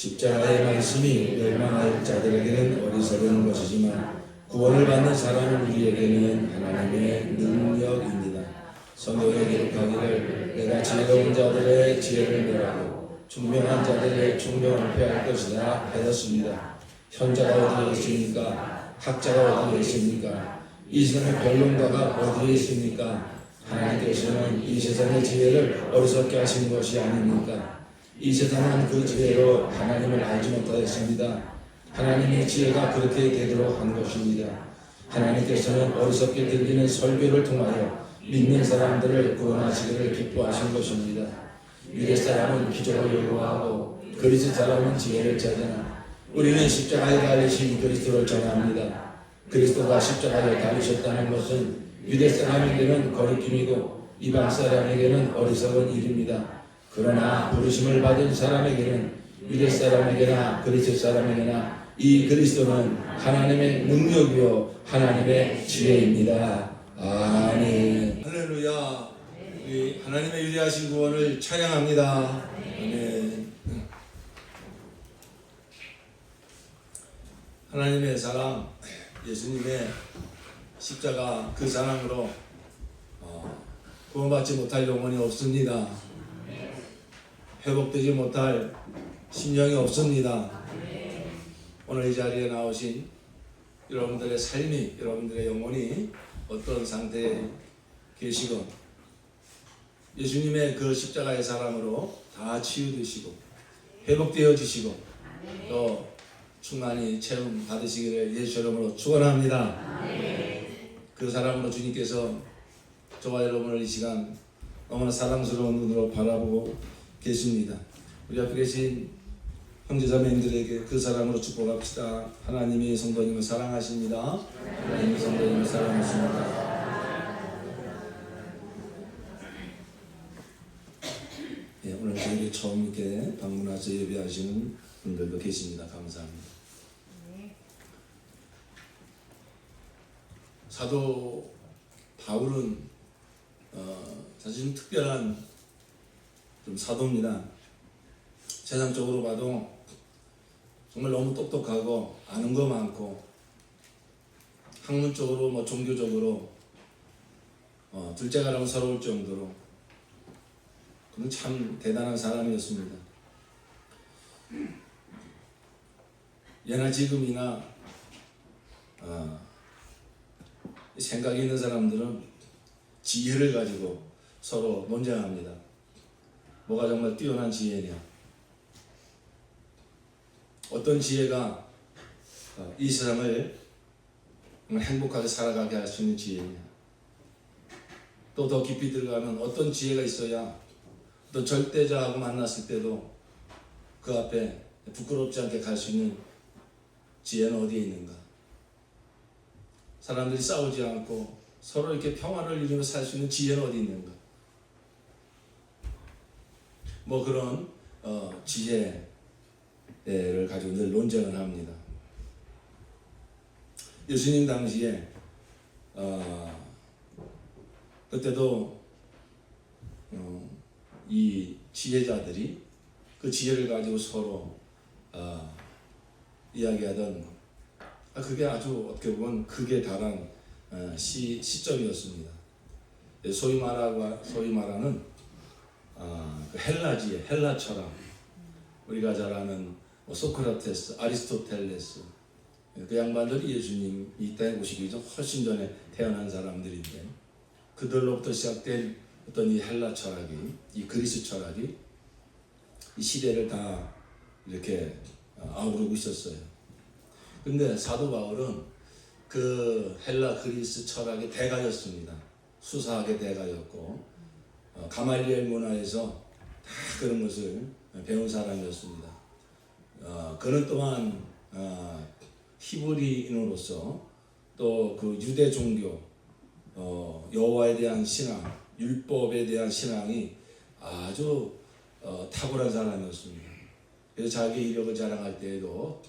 십자가의 말씀이 멸망할 자들에게는 어리석은 것이지만 구원을 받는 사람 우리에게는 하나님의 능력입니다. 성경에 기록하기를 내가 지혜로운 자들의 지혜를 멸하고 총명한 자들의 총명을 폐할 것이다 하였습니다. 현자가 어디에 있습니까? 학자가 어디에 있습니까? 이 세상의 변론가가 어디에 있습니까? 하나님께서는 이 세상의 지혜를 어리석게 하신 것이 아닙니까? 이 세상은 그 지혜로 하나님을 알지 못하였습니다. 하나님의 지혜가 그렇게 되도록 한 것입니다. 하나님께서는 어리석게 들리는 설교를 통하여 믿는 사람들을 구원하시기를 기뻐하신 것입니다. 유대 사람은 기적을 요구하고 그리스 사람은 지혜를 찾으나 우리는 십자가에 달리신 그리스도를 전합니다. 그리스도가 십자가에 달리셨다는 것은 유대 사람에게는 거리낌이고 이방 사람에게는 어리석은 일입니다. 그러나 부르심을 받은 사람에게는 유대 사람에게나 그리스 사람에게나 이 그리스도는 하나님의 능력이요 하나님의 지혜입니다. 아멘. 할렐루야. 우리 하나님의 위대하신 구원을 찬양합니다. 아멘. 하나님의 사랑, 예수님의 십자가 그 사랑으로 구원받지 못할 영혼이 없습니다. 회복되지 못할 심령이 없습니다. 오늘 이 자리에 나오신 여러분들의 삶이, 여러분들의 영혼이 어떤 상태에 계시건 예수님의 그 십자가의 사랑으로 다 치유되시고 회복되어지시고 또 충만히 체험 받으시기를 예수 이름으로 축원합니다. 그 사랑으로 주님께서 저와 여러분을 이 시간 너무나 사랑스러운 눈으로 바라보고 계십니다. 우리 앞에 계신 형제자매님들에게 그 사랑으로 축복합시다. 하나님이 성도님을 사랑하십니다. 하나님이 성도님을 사랑하십니다. 예, 오늘 저희를 처음 이렇게 방문해서 예배하시는 분들도 계십니다. 감사합니다. 사도 바울은 사실 특별한 좀 사도입니다. 세상적으로 봐도 정말 너무 똑똑하고 아는 거 많고 학문적으로 종교적으로 둘째가라면 서러울 정도로 그는 참 대단한 사람이었습니다. 예나 지금이나 생각이 있는 사람들은 지혜를 가지고 서로 논쟁합니다. 뭐가 정말 뛰어난 지혜냐? 어떤 지혜가 이 세상을 정말 행복하게 살아가게 할 수 있는 지혜냐? 또 더 깊이 들어가면 어떤 지혜가 있어야 또 절대자하고 만났을 때도 그 앞에 부끄럽지 않게 갈 수 있는 지혜는 어디에 있는가? 사람들이 싸우지 않고 서로 이렇게 평화를 이루며 살 수 있는 지혜는 어디 있는가? 그런 지혜를 가지고 늘 논쟁을 합니다. 예수님 당시에 그때도 이 지혜자들이 그 지혜를 가지고 서로 이야기하던 그게 아주 어떻게 보면 극에 달한 시점이었습니다. 소위 말하는 그 헬라 지혜, 헬라 철학, 우리가 잘 아는 소크라테스, 아리스토텔레스, 그 양반들이 예수님이 이 땅에 오시기 전 훨씬 전에 태어난 사람들인데 그들로부터 시작된 어떤 이 헬라 철학이, 이 그리스 철학이 이 시대를 다 이렇게 아우르고 있었어요. 근데 사도 바울은 그 헬라 그리스 철학의 대가였습니다. 수사학의 대가였고 가말리엘 문화에서 다 그런 것을 배운 사람이었습니다. 그는 또한 히브리인으로서 또 그 유대 종교, 여호와에 대한 신앙, 율법에 대한 신앙이 아주 탁월한 사람이었습니다. 그래서 자기 이력을 자랑할 때에도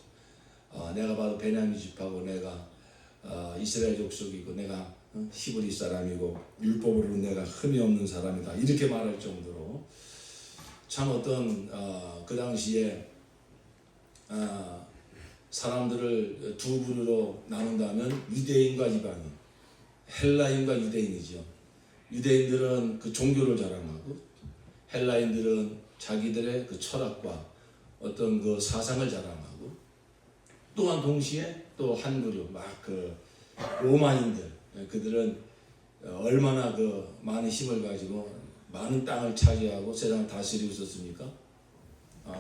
내가 봐도 베냐민 집하고 내가 이스라엘 족속이고 내가 히브리 사람이고 율법으로는 내가 흠이 없는 사람이다 이렇게 말할 정도로 참 어떤 그 당시에 사람들을 두 부류로 나눈다면 유대인과 이방인, 헬라인과 유대인이죠. 유대인들은 그 종교를 자랑하고 헬라인들은 자기들의 그 철학과 어떤 그 사상을 자랑하고, 또한 동시에 또 한 부류 막 그 로마인들, 그들은 얼마나 그 많은 힘을 가지고 많은 땅을 차지하고 세상을 다스리고 있었습니까?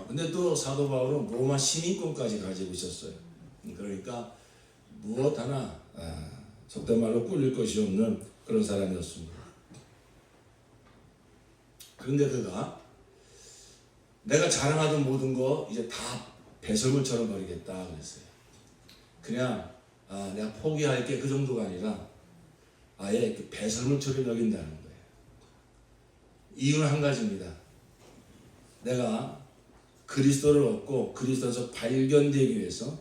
근데 또 사도 바울은 로마 시민권까지 가지고 있었어요. 그러니까 무엇 하나 속된 말로 꿀릴 것이 없는 그런 사람이었습니다. 그런데 그가 내가 자랑하던 모든 거 이제 다 배설물처럼 버리겠다 그랬어요. 그냥 내가 포기할게 그 정도가 아니라 아예 그 배설물처럼 여긴다는 거예요. 이유는 한 가지입니다. 내가 그리스도를 얻고 그리스도에서 발견되기 위해서,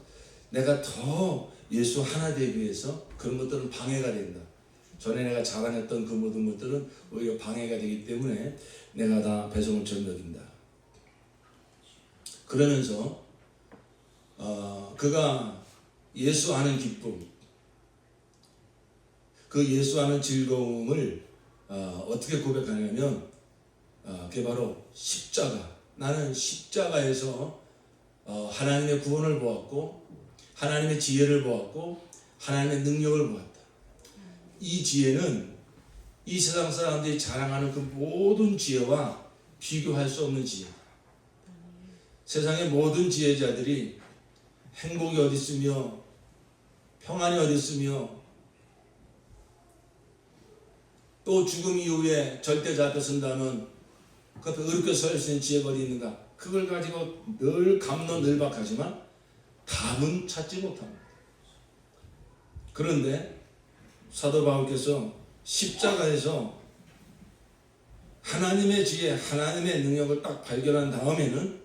내가 더 예수 하나 되기 위해서 그런 것들은 방해가 된다. 전에 내가 자랑했던 그 모든 것들은 오히려 방해가 되기 때문에 내가 다 배설물처럼 여긴다. 그러면서 그가 예수 아는 기쁨, 그 예수 아는 즐거움을 어떻게 고백하냐면 그게 바로 십자가. 나는 십자가에서 하나님의 구원을 보았고 하나님의 지혜를 보았고 하나님의 능력을 보았다. 이 지혜는 이 세상 사람들이 자랑하는 그 모든 지혜와 비교할 수 없는 지혜다. 세상의 모든 지혜자들이 행복이 어디 있으며 평안이 어디 있으며 또 죽음 이후에 절대자 앞에 선다면 그 앞에 의롭게 설 수 있는 지혜가 어디 있는가? 그걸 가지고 늘 갑론을박하지만 답은 찾지 못합니다. 그런데 사도 바울께서 십자가에서 하나님의 지혜, 하나님의 능력을 딱 발견한 다음에는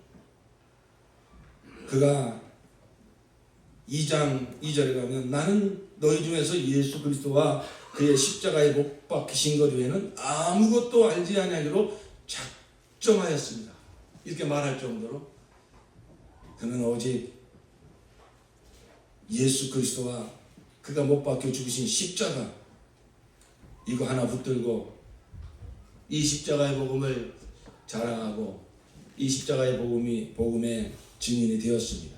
그가 2장 2절에 가면 나는 너희 중에서 예수 그리스도와 그의 십자가에 못 박히신 것 외에는 아무것도 알지 아니하기로 작정하였습니다. 이렇게 말할 정도로 그는 오직 예수 그리스도와 그가 못 박혀 죽으신 십자가 이거 하나 붙들고 이 십자가의 복음을 자랑하고 이 십자가의 복음의 증인이 되었습니다.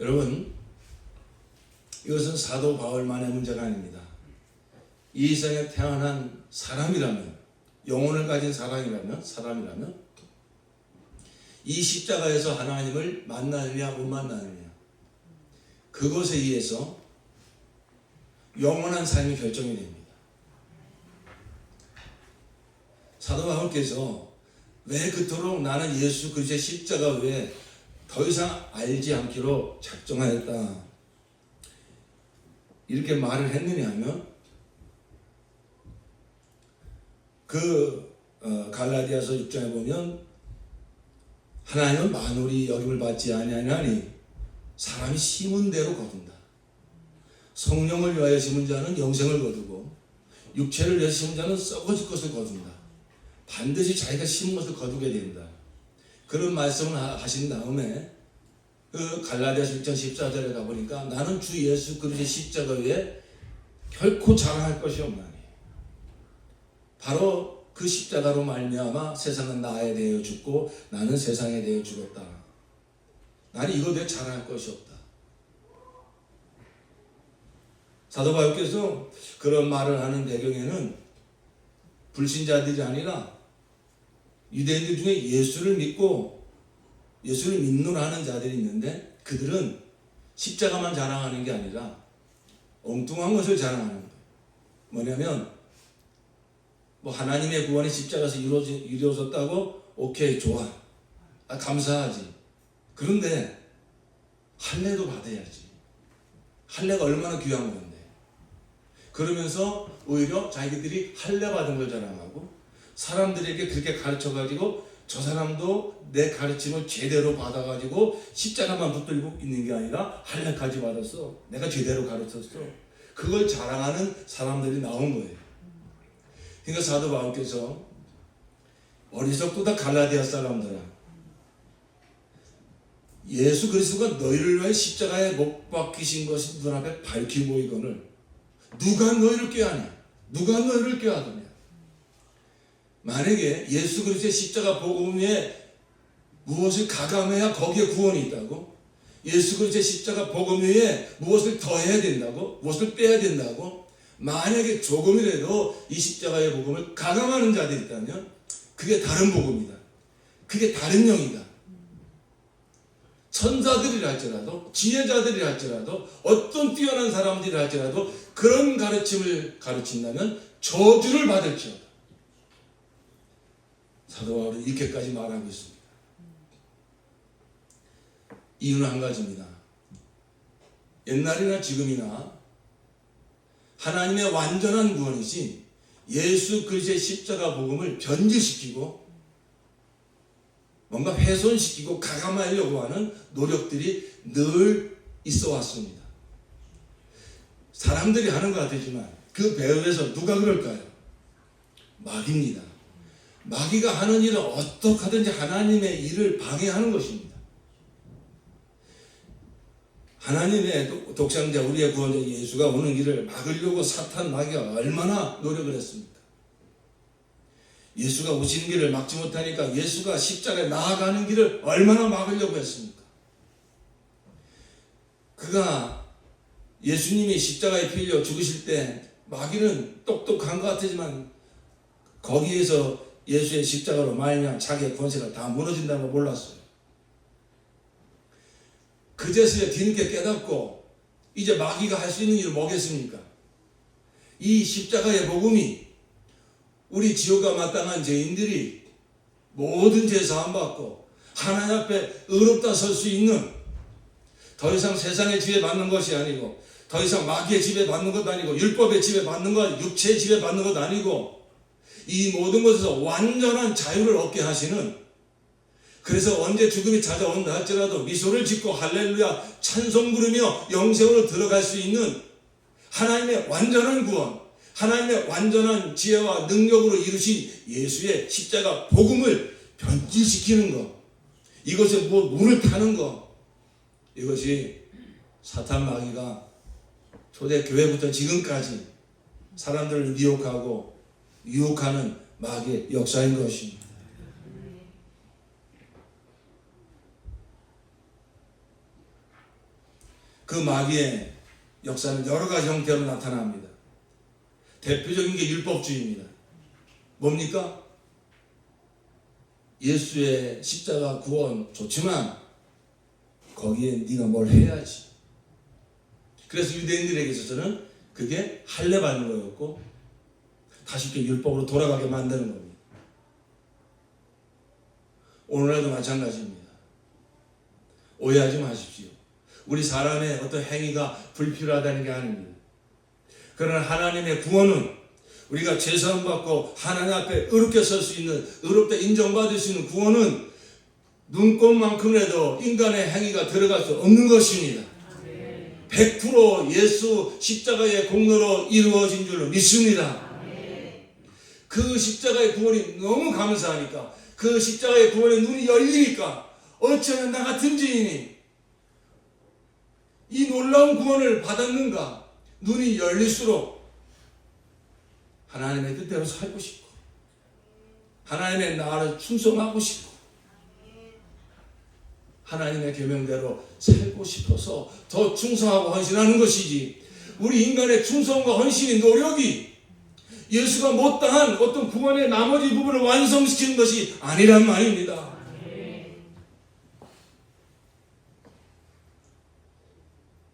여러분, 이것은 사도 바울만의 문제가 아닙니다. 이 세상에 태어난 사람이라면, 영혼을 가진 사람이라면 이 십자가에서 하나님을 만나느냐 못 만나느냐, 그것에 의해서 영원한 삶이 결정이 됩니다. 사도 바울께서 왜 그토록 나는 예수 그리스도의 십자가 외에 더 이상 알지 않기로 작정하였다 이렇게 말을 했느냐 하면 갈라디아서 6장에 보면 하나님은 만물이 여김을 받지 아니하니 사람이 심은 대로 거둔다. 성령을 위하여 심은 자는 영생을 거두고 육체를 위하여 심은 자는 썩어질 것을 거둔다. 반드시 자기가 심은 것을 거두게 된다. 그런 말씀을 하신 다음에 그 갈라디아서 6장 14절에 가보니까 나는 주 예수 그리스도의 십자가 외에 결코 자랑할 것이 없나니 바로 그 십자가로 말미암아 세상은 나에 대하여 죽고 나는 세상에 대하여 죽었다. 나는 이거 대해 자랑할 것이 없다. 사도 바울께서 그런 말을 하는 배경에는 불신자들이 아니라 유대인들 중에 예수를 믿고 예수를 믿노라 하는 자들이 있는데 그들은 십자가만 자랑하는 게 아니라 엉뚱한 것을 자랑하는 거예요. 뭐냐면 하나님의 구원이 십자가에서 이루어졌다고 오케이 좋아, 감사하지. 그런데 할례도 받아야지. 할례가 얼마나 귀한 건데. 그러면서 오히려 자기들이 할례 받은 걸 자랑하고 사람들에게 그렇게 가르쳐가지고 저 사람도 내 가르침을 제대로 받아가지고 십자가만 붙들고 있는 게 아니라 할례까지 받았어. 내가 제대로 가르쳤어. 그걸 자랑하는 사람들이 나온 거예요. 그러니까 사도 바울께서 어리석도다 갈라디아 사람들아, 예수 그리스도가 너희를 위해 십자가에 못 박히신 것이 눈앞에 밝히 보이거늘 누가 너희를 꾀하냐? 누가 너희를 꾀하더냐? 만약에 예수 그리스도의 십자가 복음에 무엇을 가감해야 거기에 구원이 있다고? 예수 그리스도의 십자가 복음 위에 무엇을 더해야 된다고? 무엇을 빼야 된다고? 만약에 조금이라도 이 십자가의 복음을 가감하는 자들이 있다면 그게 다른 복음이다. 그게 다른 영이다. 천사들이라 할지라도, 지혜자들이라 할지라도, 어떤 뛰어난 사람들이라 할지라도 그런 가르침을 가르친다면 저주를 받을지어다. 사도 바울은 이렇게까지 말하고 있습니다. 이유는 한 가지입니다. 옛날이나 지금이나 하나님의 완전한 구원이신 예수 그리스도의 십자가 복음을 변질시키고 뭔가 훼손시키고 가감하려고 하는 노력들이 늘 있어 왔습니다. 사람들이 하는 것 같지만 그 배후에서 누가 그럴까요? 마귀입니다. 마귀가 하는 일은 어떻게 하든지 하나님의 일을 방해하는 것입니다. 하나님의 독생자 우리의 구원자 예수가 오는 길을 막으려고 사탄 마귀가 얼마나 노력을 했습니까? 예수가 오시는 길을 막지 못하니까 예수가 십자가에 나아가는 길을 얼마나 막으려고 했습니까? 그가 예수님이 십자가에 필려 죽으실 때 마귀는 똑똑한 것 같지만 거기에서 예수의 십자가로 말미암아 자기의 권세가 다 무너진다는 걸 몰랐어요. 그제서야 뒤늦게 깨닫고 이제 마귀가 할 수 있는 일은 뭐겠습니까? 이 십자가의 복음이 우리 지옥과 마땅한 죄인들이 모든 죄 사함 받고 하나님 앞에 의롭다 설 수 있는, 더 이상 세상의 지배 받는 것이 아니고 더 이상 마귀의 지배 받는 것도 아니고 율법의 지배 받는 것, 육체의 지배 받는 것도 아니고 이 모든 것에서 완전한 자유를 얻게 하시는, 그래서 언제 죽음이 찾아온다 할지라도 미소를 짓고 할렐루야 찬송 부르며 영생으로 들어갈 수 있는 하나님의 완전한 구원, 하나님의 완전한 지혜와 능력으로 이루신 예수의 십자가 복음을 변질시키는 것, 이것에 물을 타는 것, 이것이 사탄 마귀가 초대교회부터 지금까지 사람들을 미혹하고 유혹하는 마귀의 역사인 것입니다. 그 마귀의 역사는 여러 가지 형태로 나타납니다. 대표적인 게 율법주의입니다. 뭡니까? 예수의 십자가 구원 좋지만 거기에 네가 뭘 해야지. 그래서 유대인들에게 있어서는 그게 할례 받는 거였고 다시 또 율법으로 돌아가게 만드는 겁니다. 오늘날도 마찬가지입니다. 오해하지 마십시오. 우리 사람의 어떤 행위가 불필요하다는 게 아닙니다. 그러나 하나님의 구원은 우리가 죄사함 받고 하나님 앞에 의롭게 설 수 있는, 의롭게 인정받을 수 있는 구원은 눈꼽만큼이라도 인간의 행위가 들어갈 수 없는 것입니다. 100% 예수 십자가의 공로로 이루어진 줄로 믿습니다. 그 십자가의 구원이 너무 감사하니까, 그 십자가의 구원의 눈이 열리니까 어쩌면 나 같은 죄인이 이 놀라운 구원을 받았는가, 눈이 열릴수록 하나님의 뜻대로 살고 싶고 하나님의 나라를 충성하고 싶고 하나님의 계명대로 살고 싶어서 더 충성하고 헌신하는 것이지, 우리 인간의 충성과 헌신의 노력이 예수가 못다한 어떤 구원의 나머지 부분을 완성시키는 것이 아니란 말입니다.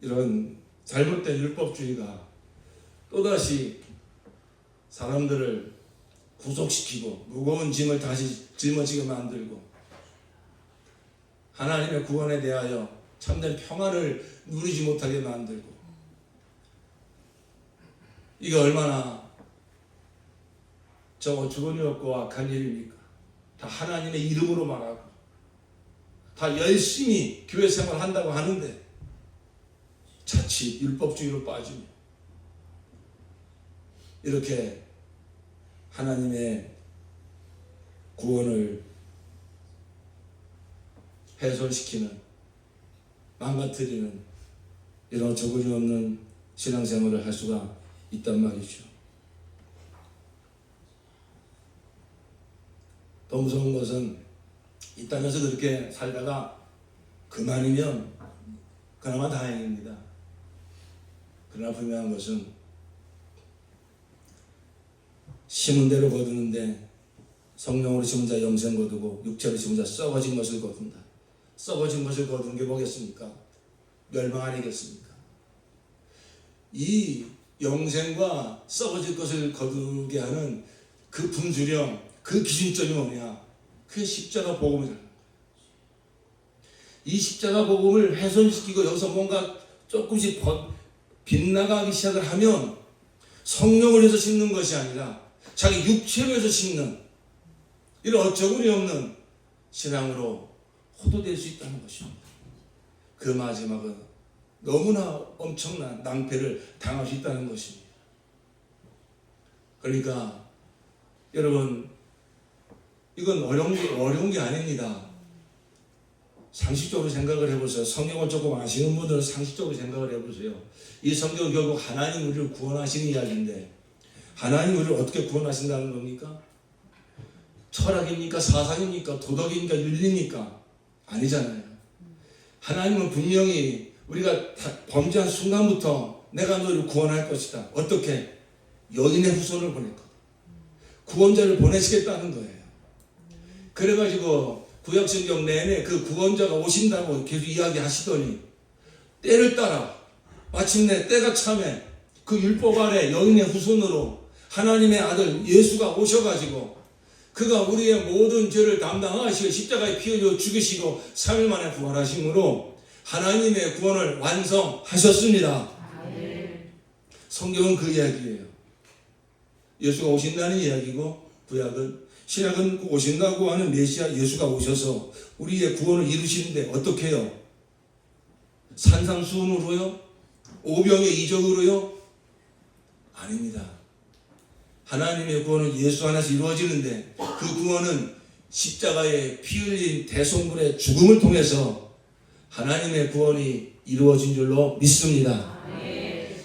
이런 잘못된 율법주의가 또다시 사람들을 구속시키고 무거운 짐을 다시 짊어지게 만들고 하나님의 구원에 대하여 참된 평안을 누리지 못하게 만들고, 이게 얼마나 죽은 일 없고 악한 일입니까? 다 하나님의 이름으로 말하고 다 열심히 교회 생활한다고 하는데 자칫 율법주의로 빠지며 이렇게 하나님의 구원을 훼손시키는, 망가뜨리는 이런 어처구니 없는 신앙생활을 할 수가 있단 말이죠. 더 무서운 것은 이 땅에서 그렇게 살다가 그만이면 그나마 다행입니다. 그러나 분명한 것은 심은 대로 거두는데 성령으로 심은 자 영생 거두고 육체로 심은 자 썩어진 것을 거둔다. 썩어진 것을 거두는 게 뭐겠습니까? 멸망 아니겠습니까? 이 영생과 썩어질 것을 거두게 하는 그 분수령, 그 기준점이 뭐냐? 그게 십자가 복음이라는 거예요. 이 십자가 복음을 훼손시키고 여기서 뭔가 조금씩 빗나가기 시작을 하면 성령을 위해서 심는 것이 아니라 자기 육체를 위해서 심는 이런 어처구니 없는 신앙으로 호도될 수 있다는 것입니다. 그 마지막은 너무나 엄청난 낭패를 당할 수 있다는 것입니다. 그러니까 여러분, 이건 어려운 게 아닙니다. 상식적으로 생각을 해보세요. 성경을 조금 아시는 분들은 상식적으로 생각을 해보세요. 이 성경은 결국 하나님 우리를 구원하시는 이야기인데, 하나님 우리를 어떻게 구원하신다는 겁니까? 철학입니까? 사상입니까? 도덕입니까? 윤리입니까? 아니잖아요. 하나님은 분명히 우리가 범죄한 순간부터 내가 너를 구원할 것이다. 어떻게? 여인의 후손을 보낼 거다. 구원자를 보내시겠다는 거예요. 그래가지고 구약성경 내내 그 구원자가 오신다고 계속 이야기하시더니 때를 따라 마침내 때가 참에 그 율법 아래 여인의 후손으로 하나님의 아들 예수가 오셔가지고 그가 우리의 모든 죄를 담당하시고 십자가에 피 흘려 죽으시고 3일 만에 부활하심으로 하나님의 구원을 완성하셨습니다. 성경은 그 이야기예요. 예수가 오신다는 이야기고, 신약은 오신다고 하는 메시아 예수가 오셔서 우리의 구원을 이루시는데 어떻게 해요? 산상수훈으로요? 오병의 이적으로요? 아닙니다. 하나님의 구원은 예수 안에서 이루어지는데 그 구원은 십자가에 피 흘린 대속물의 죽음을 통해서 하나님의 구원이 이루어진 줄로 믿습니다.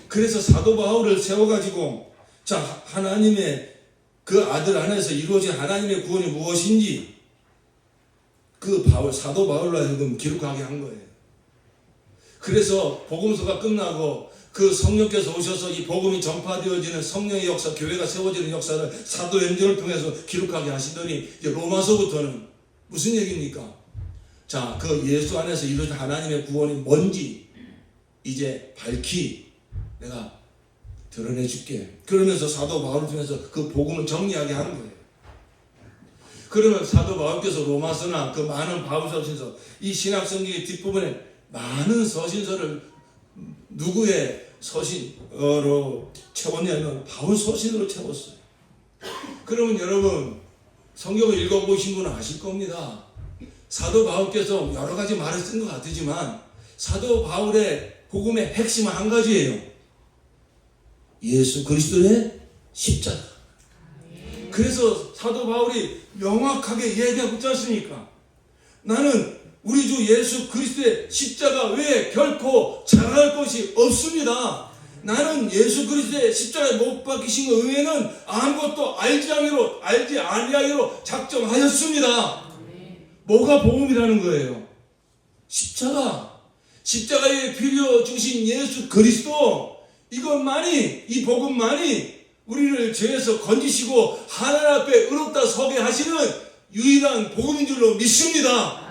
그래서 사도 바울을 세워가지고 하나님의 그 아들 안에서 이루어진 하나님의 구원이 무엇인지 그 사도 바울로 하여금 기록하게 한 거예요. 그래서 복음서가 끝나고 그 성령께서 오셔서 이 복음이 전파되어지는 성령의 역사, 교회가 세워지는 역사를 사도행전을 통해서 기록하게 하시더니 이제 로마서부터는 무슨 얘기입니까? 그 예수 안에서 이루어진 하나님의 구원이 뭔지 이제 밝히 내가 드러내줄게. 그러면서 사도 바울을 통해서 그 복음을 정리하게 하는 거예요. 그러면 사도 바울께서 로마서나 그 많은 바울 서신서, 이 신약 성경의 뒷부분에 많은 서신서를 누구의 서신으로 채웠냐면 바울 서신으로 채웠어요. 그러면 여러분 성경을 읽어보신 분은 아실 겁니다. 사도 바울께서 여러 가지 말을 쓴 것 같지만 사도 바울의 복음의 핵심은 한 가지예요. 예수 그리스도의 십자가. 그래서 사도 바울이 명확하게 얘기하고 있지 않습니까? 나는 우리 주 예수 그리스도의 십자가 외에 결코 자랑할 것이 없습니다. 나는 예수 그리스도의 십자가에 못 박히신 것 외에는 아무것도 알지 아니하기로 작정하였습니다. 뭐가 복음이라는 거예요? 십자가에 피 흘려 주신 예수 그리스도, 이것만이, 이 복음만이 우리를 죄에서 건지시고 하나님 앞에 의롭다 서게 하시는 유일한 복음인 줄로 믿습니다.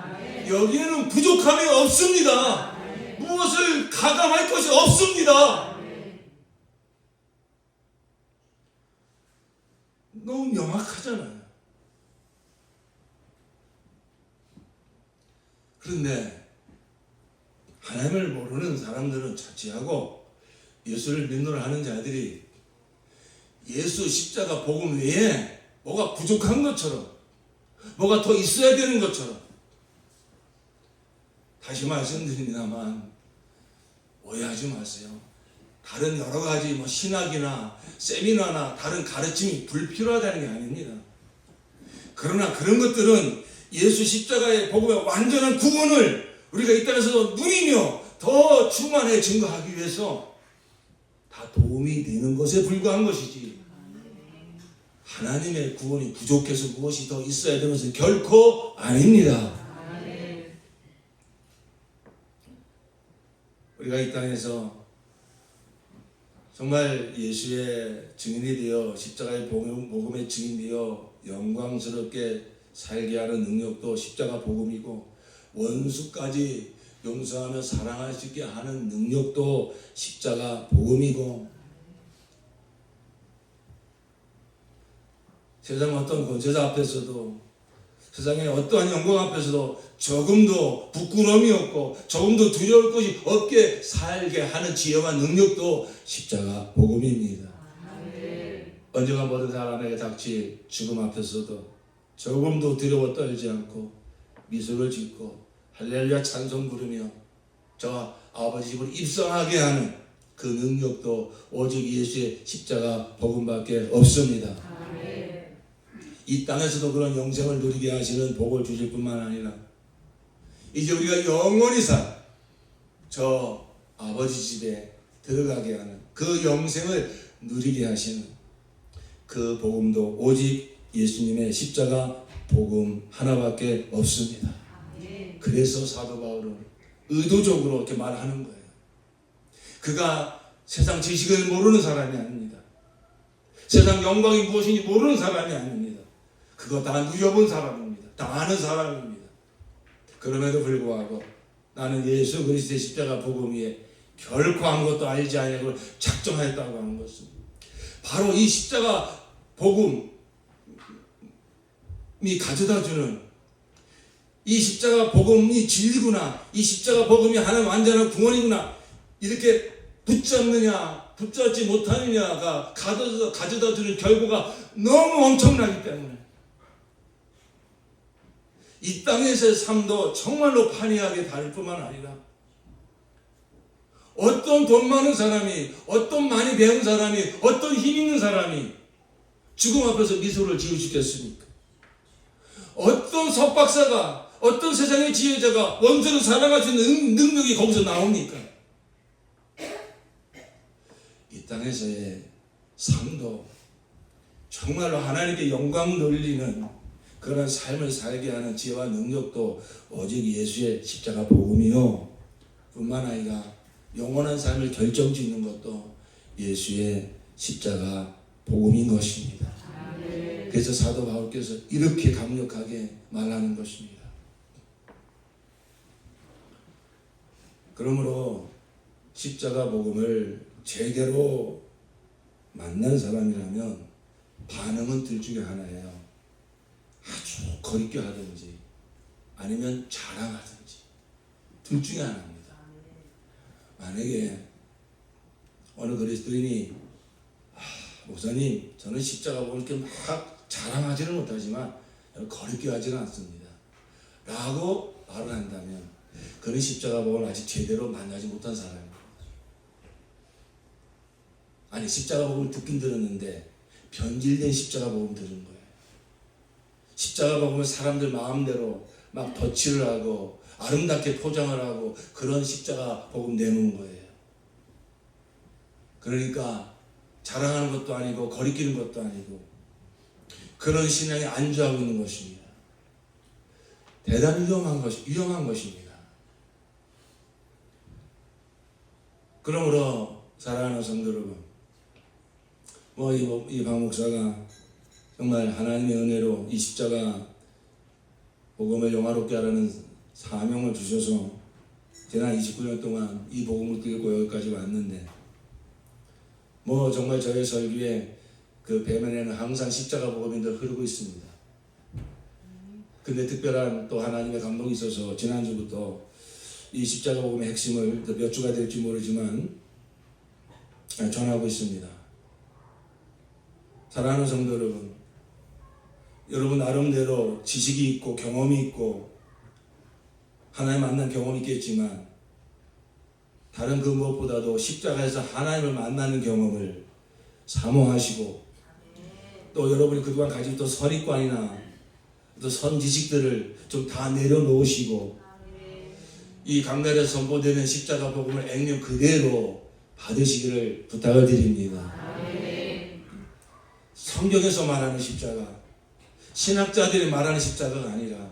여기에는 부족함이 없습니다. 무엇을 가감할 것이 없습니다. 너무 명확하잖아요. 그런데 하나님을 모르는 사람들은 자취하고 예수를 믿노라 하는 자들이 예수 십자가 복음 외에 뭐가 부족한 것처럼, 뭐가 더 있어야 되는 것처럼, 다시 말씀드립니다만 오해하지 마세요. 다른 여러 가지 신학이나 세미나나 다른 가르침이 불필요하다는 게 아닙니다. 그러나 그런 것들은 예수 십자가의 복음의 완전한 구원을 우리가 이 땅에서도 누리며 더 충만해 증거하기 위해서 다 도움이 되는 것에 불과한 것이지, 하나님의 구원이 부족해서 무엇이 더 있어야 되는 것은 결코 아닙니다. 우리가 이 땅에서 정말 예수의 증인이 되어 십자가의 복음의 증인이 되어 영광스럽게 살게 하는 능력도 십자가 복음이고, 원수까지 용서하며 사랑할 수 있게 하는 능력도 십자가 복음이고, 세상 어떤 권세자 앞에서도, 세상의 어떠한 영광 앞에서도 조금도 부끄러움이 없고 조금도 두려울 것이 없게 살게 하는 지혜와 능력도 십자가 복음입니다. 언젠가 모든 사람에게 닥칠 죽음 앞에서도 조금도 두려워 떨지 않고 미소를 짓고 할렐루야 찬송 부르며 저 아버지 집으로 입성하게 하는 그 능력도 오직 예수의 십자가 복음밖에 없습니다. 이 땅에서도 그런 영생을 누리게 하시는 복을 주실 뿐만 아니라 이제 우리가 영원히 저 아버지 집에 들어가게 하는 그 영생을 누리게 하시는 그 복음도 오직 예수님의 십자가 복음 하나밖에 없습니다. 그래서 사도 바울은 의도적으로 이렇게 말하는 거예요. 그가 세상 지식을 모르는 사람이 아닙니다. 세상 영광이 무엇인지 모르는 사람이 아닙니다. 그거 다 누려본 사람입니다. 다 아는 사람입니다. 그럼에도 불구하고 나는 예수 그리스도의 십자가 복음 위에 결코 아무것도 알지 아니하고 작정하였다고 하는 것은 바로 이 십자가 복음이 가져다주는, 이 십자가 복음이 진리구나, 이 십자가 복음이 하나님 완전한 구원이구나, 이렇게 붙잡지 못하느냐가 가져다주는 결과가 너무 엄청나기 때문에 이 땅에서의 삶도 정말로 판이하게 다를 뿐만 아니라 어떤 돈 많은 사람이, 어떤 많이 배운 사람이, 어떤 힘 있는 사람이 죽음 앞에서 미소를 지을 수 있겠습니까? 어떤 석박사가, 어떤 세상의 지혜자가 원수를 사랑할 수 있는 능력이 거기서 나옵니까? 이 땅에서의 삶도 정말로 하나님께 영광 돌리는 그런 삶을 살게 하는 지혜와 능력도 오직 예수의 십자가 복음이요 뿐만 아니라 영원한 삶을 결정짓는 것도 예수의 십자가 복음인 것입니다. 그래서 사도 바울께서 이렇게 강력하게 말하는 것입니다. 그러므로 십자가 복음을 제대로 만난 사람이라면 반응은 둘 중에 하나예요. 아주 거리껴 하든지 아니면 자랑하든지 둘 중에 하나입니다. 만약에 어느 그리스도인이 목사님 저는 십자가 복음을 이렇게 막 자랑하지는 못하지만 거리껴 하지는 않습니다 라고 말을 한다면 그는 십자가 복음을 아직 제대로 만나지 못한 사람입니다. 아니 십자가 복음을 듣긴 들었는데 변질된 십자가 복음 들은 거예요. 십자가 복음을 사람들 마음대로 막 덧칠을 하고 아름답게 포장을 하고 그런 십자가 복음 내놓은 거예요. 그러니까 자랑하는 것도 아니고 거리끼는 것도 아니고 그런 신앙에 안주하고 있는 것입니다. 대단히 위험한 것입니다. 그러므로 사랑하는 성도 여러분, 이 박 목사가 정말 하나님의 은혜로 이 십자가 복음을 영화롭게 하라는 사명을 주셔서 지난 29년 동안 이 복음을 들고 여기까지 왔는데 정말 저의 설교에 그 배면에는 항상 십자가 복음이 늘 흐르고 있습니다. 근데 특별한 또 하나님의 감동이 있어서 지난주부터 이 십자가 복음의 핵심을 몇 주가 될지 모르지만 전하고 있습니다. 사랑하는 성도 여러분 나름대로 지식이 있고 경험이 있고 하나님 만난 경험이 있겠지만 다른 그 무엇보다도 십자가에서 하나님을 만나는 경험을 사모하시고 또 여러분이 그동안 가진 또 선입관이나 또 선지식들을 좀 다 내려놓으시고 이 강단에서 선포되는 십자가 복음을 액면 그대로 받으시기를 부탁을 드립니다. 성경에서 말하는 십자가, 신학자들이 말하는 십자가가 아니라,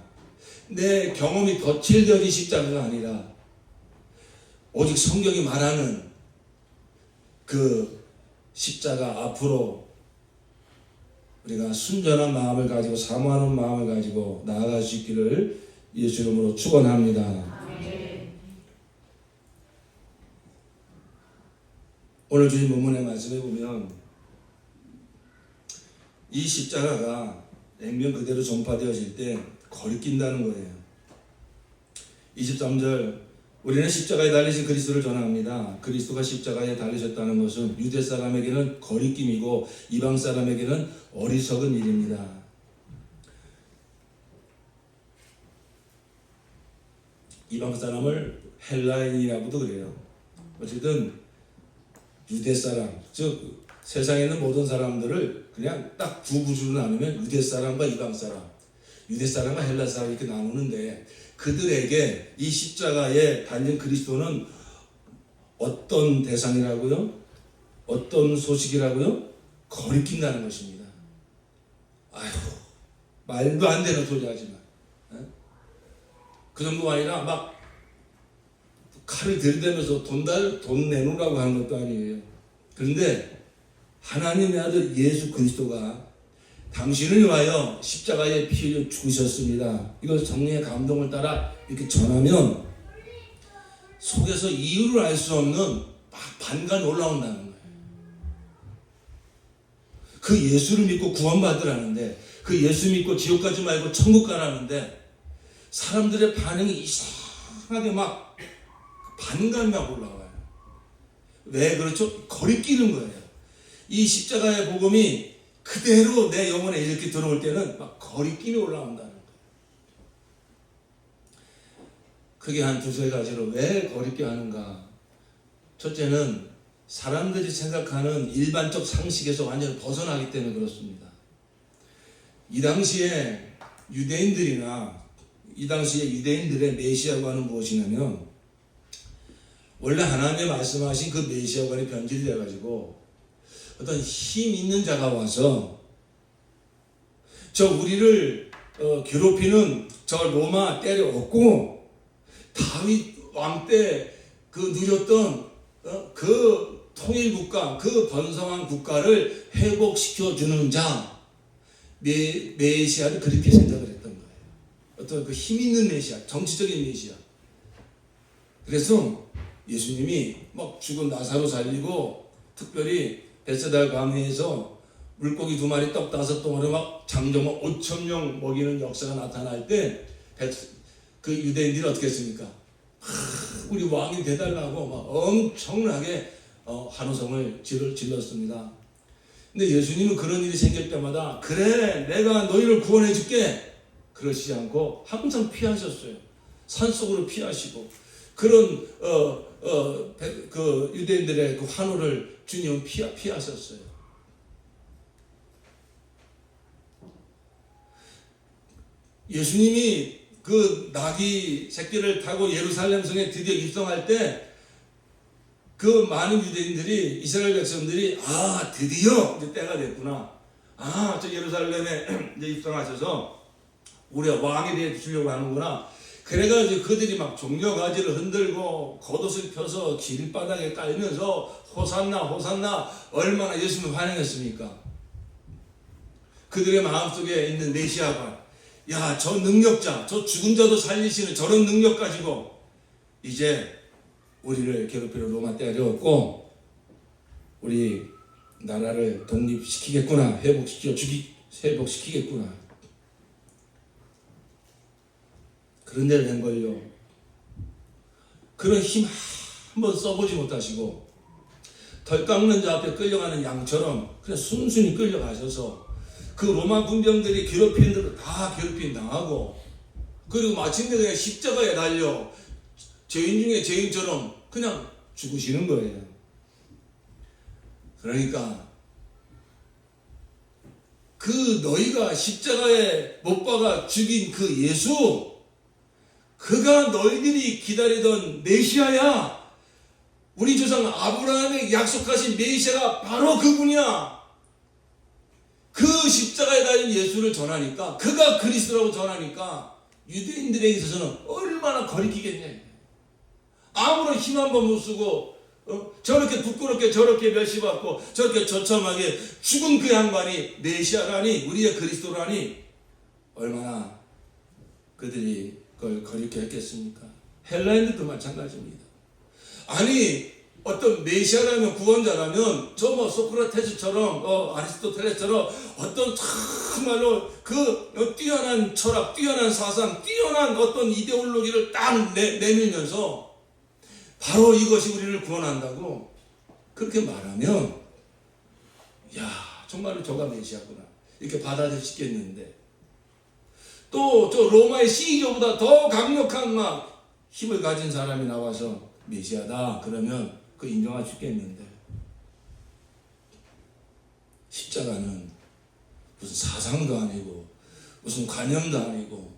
내 경험이 덧칠되어진 십자가가 아니라, 오직 성경이 말하는 그 십자가 앞으로 우리가 순전한 마음을 가지고 사모하는 마음을 가지고 나아갈 수 있기를 예수 이름으로 축원합니다. 오늘 주신 본문의 말씀에 보면 이 십자가가 액면 그대로 전파되어질 때 거리낀다는 거예요. 23절, 우리는 십자가에 달리신 그리스도를 전합니다. 그리스도가 십자가에 달리셨다는 것은 유대 사람에게는 거리낌이고 이방 사람에게는 어리석은 일입니다. 이방 사람을 헬라인이라고도 그래요. 어쨌든 유대 사람, 즉 세상에 있는 모든 사람들을 그냥 딱 두 부류로 나누면 유대 사람과 이방 사람, 유대 사람과 헬라 사람 이렇게 나누는데, 그들에게 이 십자가에 달린 그리스도는 어떤 대상이라고요? 어떤 소식이라고요? 거리낀다는 것입니다. 아휴, 말도 안 되는 소리 하지만, 그 정도가 아니라 막 칼을 들이대면서 돈 내놓으라고 하는 것도 아니에요. 그런데 하나님의 아들 예수 그리스도가 당신을 위하여 십자가에 피 흘려 죽으셨습니다. 이걸 성령의 감동을 따라 이렇게 전하면 속에서 이유를 알 수 없는 막 반감 올라온다는 거예요. 그 예수를 믿고 구원받으라는데, 그 예수 믿고 지옥 가지 말고 천국 가라는데, 사람들의 반응이 이상하게 막 반감이 막 올라와요. 왜 그렇죠? 거리끼는 거예요. 이 십자가의 복음이 그대로 내 영혼에 이렇게 들어올 때는 막 거리낌이 올라온다는 거예요. 크게 한 두세 가지로 왜 거리끼 하는가? 첫째는 사람들이 생각하는 일반적 상식에서 완전히 벗어나기 때문에 그렇습니다. 이 당시에 유대인들의 메시아가 하는 무엇이냐면, 원래 하나님의 말씀하신 그 메시아관이 변질이 돼가지고 어떤 힘 있는 자가 와서 우리를 괴롭히는 저 로마 때려엎고 다윗 왕 때 그 누렸던 그 통일국가, 그 번성한 국가를 회복시켜주는 자, 메시아를 그렇게 생각을 했던 거예요. 어떤 그 힘 있는 메시아, 정치적인 메시아. 그래서 예수님이 막 죽은 나사로 살리고, 특별히 베세다 강회에서 물고기 2마리 떡 5덩어리 막 장정을 5,000명 먹이는 역사가 나타날 때 그 유대인들이 어떻게 했습니까? 우리 왕이 되달라고 막 엄청나게 환호성을 질렀습니다. 근데 예수님은 그런 일이 생길 때마다 그래 내가 너희를 구원해 줄게 그러시지 않고 항상 피하셨어요. 산속으로 피하시고, 그런 그 유대인들의 그 환호를 주님은 피하셨어요. 예수님이 그 나귀 새끼를 타고 예루살렘 성에 드디어 입성할 때 그 많은 유대인들이, 이스라엘 백성들이 드디어 이제 때가 됐구나. 저 예루살렘에 이제 입성하셔서 우리가 왕이 되어 주려고 하는구나. 그래가지고 그들이 막 종려가지를 흔들고 겉옷을 펴서 길바닥에 깔면서 호산나 호산나 얼마나 예수님을 환영했습니까? 그들의 마음속에 있는 메시아가, 야, 저 능력자, 저 죽은 자도 살리시는 저런 능력 가지고 이제 우리를 괴롭히러 로마 때려왔고 우리 나라를 독립시키겠구나, 회복시키겠구나. 그런데 웬걸요? 그런 힘 한번 써보지 못하시고 덜 깎는 자 앞에 끌려가는 양처럼 그냥 순순히 끌려가셔서 그 로마 군병들이 괴롭히는 대로 다 괴롭힘 당하고, 그리고 마침내 그냥 십자가에 달려 죄인 중에 죄인처럼 그냥 죽으시는 거예요. 그러니까 그 너희가 십자가에 못 박아 죽인 그 예수, 그가 너희들이 기다리던 메시아야. 우리 조상 아브라함에게 약속하신 메시아가 바로 그분이야. 그 십자가에 달린 예수를 전하니까, 그가 그리스도라고 전하니까 유대인들에게 있어서는 얼마나 거리끼겠냐. 아무런 힘 한 번 못 쓰고 저렇게 부끄럽게 저렇게 멸시받고 저렇게 처참하게 죽은 그 양반이 메시아라니, 우리의 그리스도라니 얼마나 그들이 그걸 거리게 했겠습니까? 헬라인들도 마찬가지입니다. 아니 어떤 메시아라면, 구원자라면 저 뭐 소크라테스처럼 아리스토텔레스처럼 어떤 정말로 그 뛰어난 철학, 뛰어난 사상, 뛰어난 어떤 이데올로기를 딱 내밀면서 바로 이것이 우리를 구원한다고 그렇게 말하면, 야, 정말로 저가 메시아구나 이렇게 받아들일 수 있겠는데, 또 저 로마의 시저보다 더 강력한 막 힘을 가진 사람이 나와서 메시아다 그러면 그 인정할 수 있겠는데, 십자가는 무슨 사상도 아니고 무슨 관념도 아니고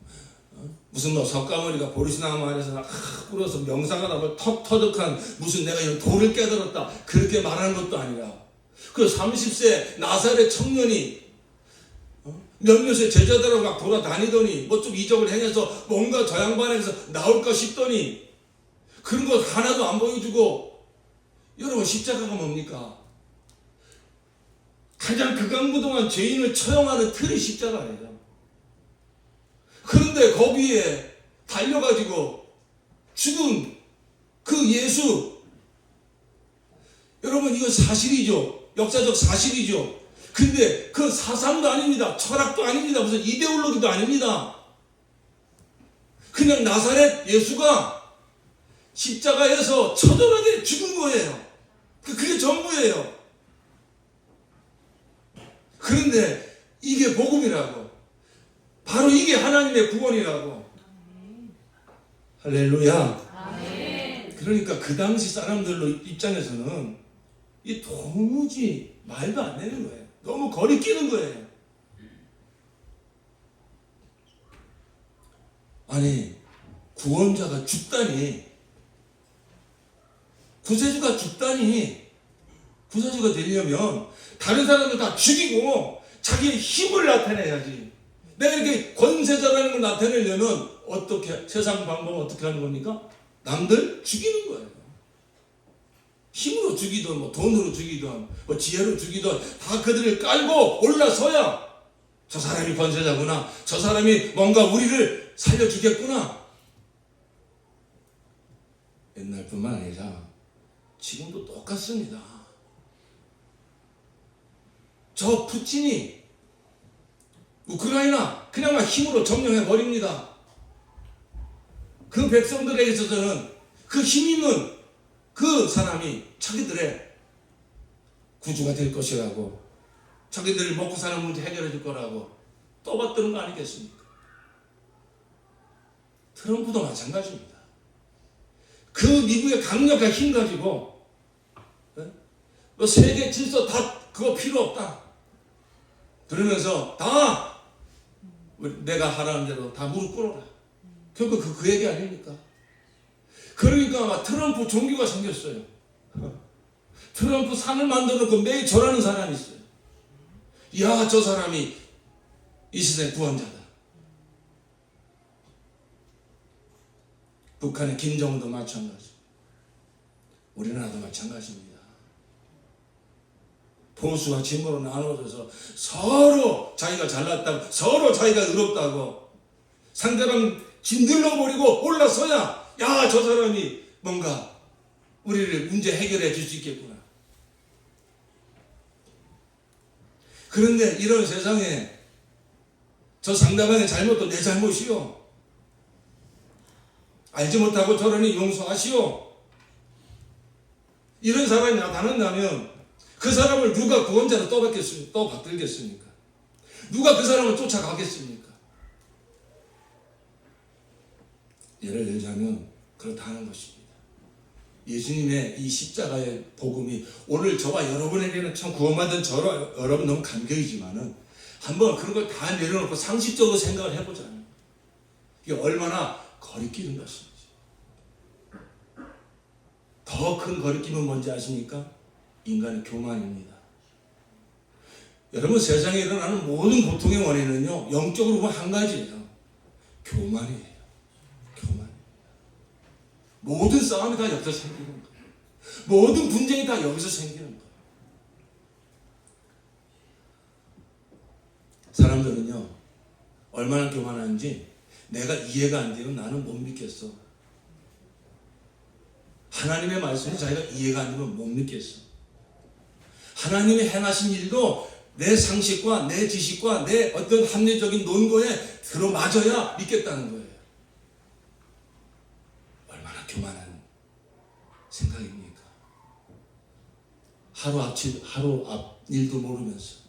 무슨 뭐 석가모니가 보리스나무 아래서 꿇어서 명상하다 터득한 무슨 내가 이런 도를 깨달았다 그렇게 말하는 것도 아니라, 그 30세 나사렛 청년이 몇몇의 제자들하고 막 돌아다니더니 뭐 좀 이적을 행해서 뭔가 저 양반에서 나올까 싶더니 그런 것 하나도 안 보여주고, 여러분 십자가가 뭡니까? 가장 극악무동한 죄인을 처형하는 틀이 십자가예요. 그런데 거기에 달려가지고 죽은 그 예수, 여러분 이거 사실이죠. 역사적 사실이죠. 근데 그 사상도 아닙니다. 철학도 아닙니다. 무슨 이데올로기도 아닙니다. 그냥 나사렛 예수가 십자가에서 처절하게 죽은 거예요. 그게 전부예요. 그런데 이게 복음이라고, 바로 이게 하나님의 구원이라고. 할렐루야. 그러니까 그 당시 사람들로 입장에서는 이 도무지 말도 안 되는 거예요. 너무 거리끼는 거예요. 아니 구원자가 죽다니, 구세주가 죽다니, 구세주가 되려면 다른 사람들 다 죽이고 자기의 힘을 나타내야지. 내가 이렇게 권세자라는 걸 나타내려면 어떻게, 세상 방법은 어떻게 하는 겁니까? 남들 죽이는 거예요. 힘으로 죽이든 뭐 돈으로 죽이든 뭐 지혜로 죽이든 다 그들을 깔고 올라서야 저 사람이 권세자구나, 저 사람이 뭔가 우리를 살려주겠구나. 옛날뿐만 아니라 지금도 똑같습니다. 저 푸틴이 우크라이나 그냥 막 힘으로 점령해 버립니다. 그 백성들에게 있어서는 그 힘 있는 그 사람이 자기들의 구주가 될 것이라고, 자기들이 먹고 사는 문제 해결해 줄 거라고 떠받드는 거 아니겠습니까? 트럼프도 마찬가지입니다. 그 미국의 강력한 힘 가지고 뭐 세계 질서 다 그거 필요 없다 그러면서 다 내가 하라는 대로 다 무릎 꿇어라. 결국 그 얘기 아닙니까? 그러니까 막 트럼프 종교가 생겼어요. 트럼프 상을 만들어 놓고 매일 절하는 사람이 있어요. 야, 저 사람이 이 세상의 구원자다. 북한의 김정은도 마찬가지, 우리나라도 마찬가지입니다. 보수와 진보로 나눠져서 서로 자기가 잘났다고, 서로 자기가 의롭다고 상대방 짓눌러 버리고 올라서야, 야, 저 사람이 뭔가 우리를 문제 해결해 줄 수 있겠구나. 그런데 이런 세상에 저 상대방의 잘못도 내 잘못이요, 알지 못하고 저러니 용서하시오, 이런 사람이 나타난다면 그 사람을 누가 구원자로 또 받들겠습니까? 누가 그 사람을 쫓아가겠습니까? 예를 들자면 그렇다는 것입니다. 예수님의 이 십자가의 복음이 오늘 저와 여러분에게는 참 구원받은 저와 여러분 너무 감격이지만은 한번 그런 걸 다 내려놓고 상식적으로 생각을 해보자면 이게 얼마나 거리끼는 것인지. 더 큰 거리낌은 뭔지 아십니까? 인간의 교만입니다. 여러분, 세상에 일어나는 모든 고통의 원인은요, 영적으로 보면 한 가지예요. 교만이에요. 교만. 모든 싸움이 다 여기서 생기는 거예요. 모든 분쟁이 다 여기서 생기는 거예요. 사람들은요, 얼마나 교만한지 내가 이해가 안 되면 나는 못 믿겠어. 하나님의 말씀이 자기가 이해가 안 되면 못 믿겠어. 하나님이 행하신 일도 내 상식과 내 지식과 내 어떤 합리적인 논거에 들어맞아야 믿겠다는 거예요. 얼마나 교만한 생각입니까? 하루 앞 일도 모르면서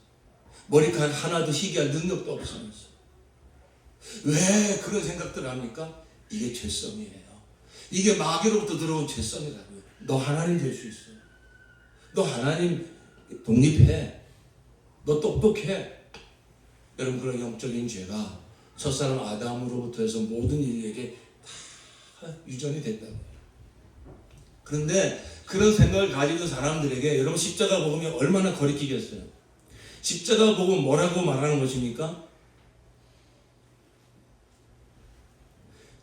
머리카락 하나도 희게 할 능력도 없으면서 왜 그런 생각들을 합니까? 이게 죄성이에요. 이게 마귀로부터 들어온 죄성이라고요. 너 하나님 될 수 있어. 너 하나님 독립해. 너 똑똑해. 여러분, 그런 영적인 죄가 첫사람 아담으로부터 해서 모든 인류에게 다 유전이 됐다고요. 그런데 그런 생각을 가지는 사람들에게 여러분, 십자가 복음이 얼마나 거리끼겠어요. 십자가 복음 뭐라고 말하는 것입니까?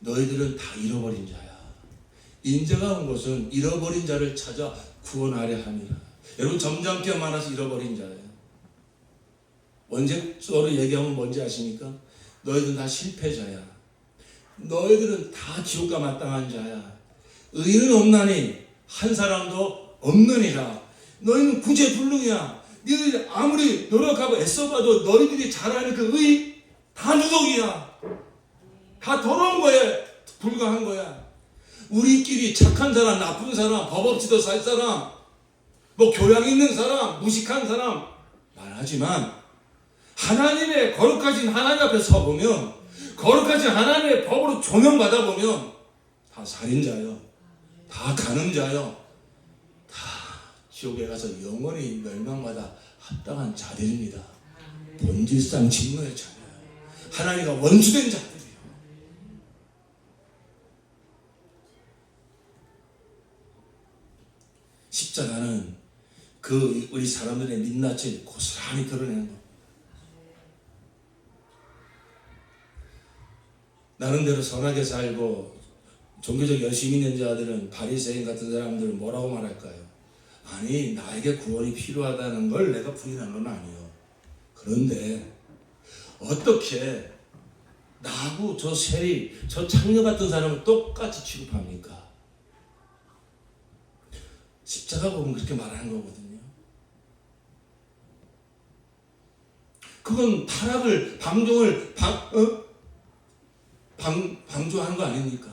너희들은 다 잃어버린 자야. 인자가 온 것은 잃어버린 자를 찾아 구원하려 함이라. 여러분, 점잖게 말해서 잃어버린 자예요. 원색적으로 얘기하면 뭔지 아십니까? 너희들은 다 실패자야. 너희들은 다 지옥과 마땅한 자야. 의인은 없나니 한 사람도 없느니라. 너희는 구제불능이야. 너희들 아무리 노력하고 애써봐도 너희들이 잘하는 그 의 다 누더기야. 다 더러운 거에 불과한 거야. 우리끼리 착한 사람, 나쁜 사람, 법 없이도 살 사람, 뭐 교양 있는 사람, 무식한 사람 말하지만 하나님의 거룩하신 하나님 앞에 서보면, 거룩하신 하나님의 법으로 조명받아 보면 다 살인자요, 다 가늠자요, 다 지옥에 가서 영원히 멸망받아 합당한 자들입니다. 본질상 진노의 자녀예요. 하나님과 원수된 자들이요. 십자가는 그 우리 사람들의 민낯을 고스란히 드러내는 겁니다. 나름대로 선하게 살고 종교적 열심히 있는 자들은, 바리새인 같은 사람들은 뭐라고 말할까요? 아니, 나에게 구원이 필요하다는 걸 내가 부인한 건 아니에요. 그런데 어떻게 나하고 저 세리, 저 창녀 같은 사람을 똑같이 취급합니까? 십자가 보면 그렇게 말하는 거거든요. 그건 타락을, 방종을 방조한 거 아닙니까?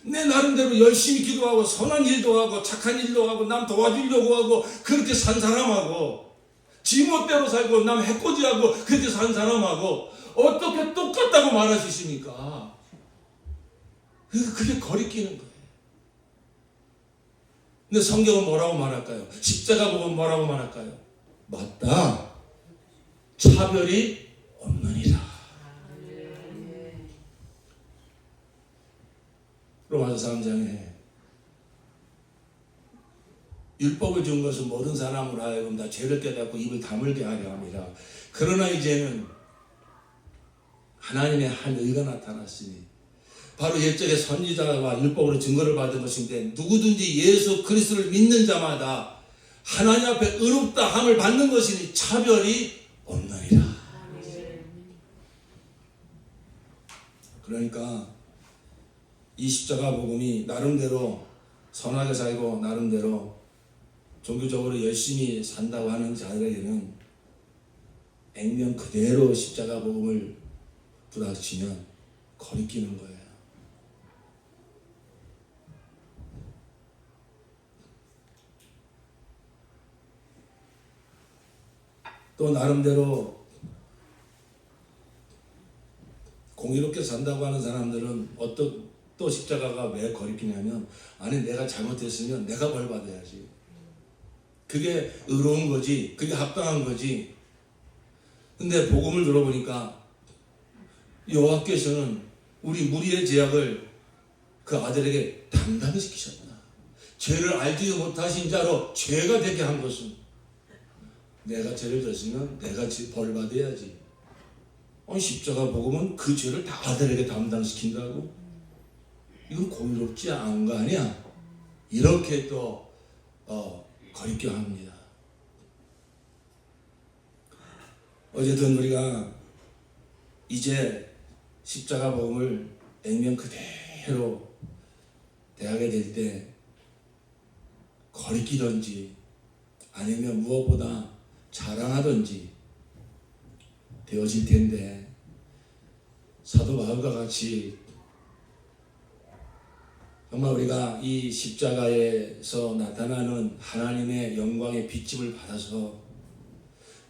내 나름대로 열심히 기도하고 선한 일도 하고 착한 일도 하고 남 도와주려고 하고 그렇게 산 사람하고, 지멋대로 살고 남 해코지하고 그렇게 산 사람하고 어떻게 똑같다고 말할 수 있습니까? 그게 거리끼는 거예요. 근데 성경은 뭐라고 말할까요? 십자가 보면 뭐라고 말할까요? 맞다. 차별이 없느니라. 로마서 3장에 율법을 준 것은 모든 사람으로 하여금 다 죄를 깨닫고 입을 다물게 하려 함이라. 그러나 이제는 하나님의 한 의가 나타났으니, 바로 옛적의 선지자와 율법으로 증거를 받은 것인데, 누구든지 예수 그리스도를 믿는 자마다 하나님 앞에 의롭다 함을 받는 것이니 차별이 없느니라. 그러니까 이 십자가 복음이 나름대로 선하게 살고 나름대로 종교적으로 열심히 산다고 하는 자들에게는 액면 그대로 십자가 복음을 부닥치면 거리끼는 거예요. 또 나름대로 공의롭게 산다고 하는 사람들은 또 십자가가 왜 거리끼냐면, 아니 내가 잘못했으면 내가 벌 받아야지. 그게 의로운 거지, 그게 합당한 거지. 근데 복음을 들어보니까 여호와께서는 우리 무리의 죄악을 그 아들에게 담당시키셨다. 죄를 알지도 못하신 자로 죄가 되게 한 것은 내가 죄를 졌으면 내가 벌 받아야지. 십자가 복음은 그 죄를 다 아들에게 담당시킨다고? 이건 공의롭지 않은 거 아니야? 이렇게 또 거리껴 합니다. 어쨌든 우리가 이제 십자가 복음을 액면 그대로 대하게 될 때 거리끼든지 아니면 무엇보다 자랑하든지 되어질 텐데, 사도 바울과 같이 정말 우리가 이 십자가에서 나타나는 하나님의 영광의 비침을 받아서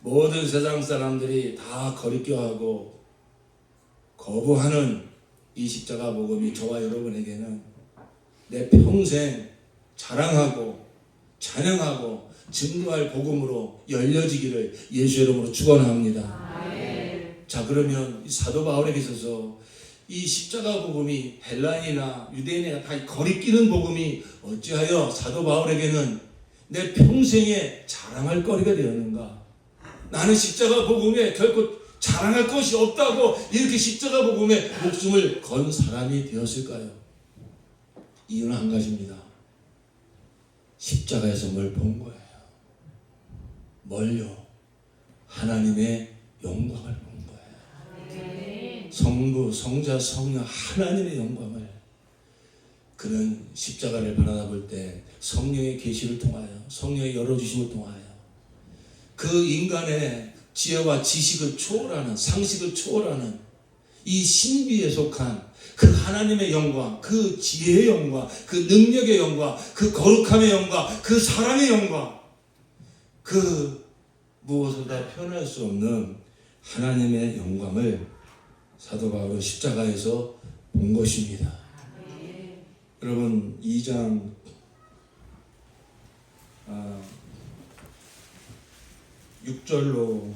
모든 세상 사람들이 다 거리껴하고 거부하는 이 십자가 복음이 저와 여러분에게는 내 평생 자랑하고 찬양하고 증거할 복음으로 열려지기를 예수 이름으로 축원합니다. 자, 그러면 사도 바울에게 있어서 이 십자가 복음이 헬라인이나 유대인이나 다 거리끼는 복음이 어찌하여 사도 바울에게는 내 평생에 자랑할 거리가 되었는가? 나는 십자가 복음에 결코 자랑할 것이 없다고 이렇게 십자가 복음에 목숨을 건 사람이 되었을까요? 이유는 한 가지입니다. 십자가에서 뭘 본 거예요? 뭘요? 하나님의 영광을 본 거예요. 성부, 성자, 성령 하나님의 영광을. 그는 십자가를 바라볼 때 성령의 계시를 통하여, 성령의 열어주심을 통하여 그 인간의 지혜와 지식을 초월하는, 상식을 초월하는 이 신비에 속한 그 하나님의 영광, 그 지혜의 영광, 그 능력의 영광, 그 거룩함의 영광, 그 사랑의 영광, 그 무엇보다 표현할 수 없는 하나님의 영광을 사도 바울은 십자가에서 본 것입니다. 여러분 2장 6절로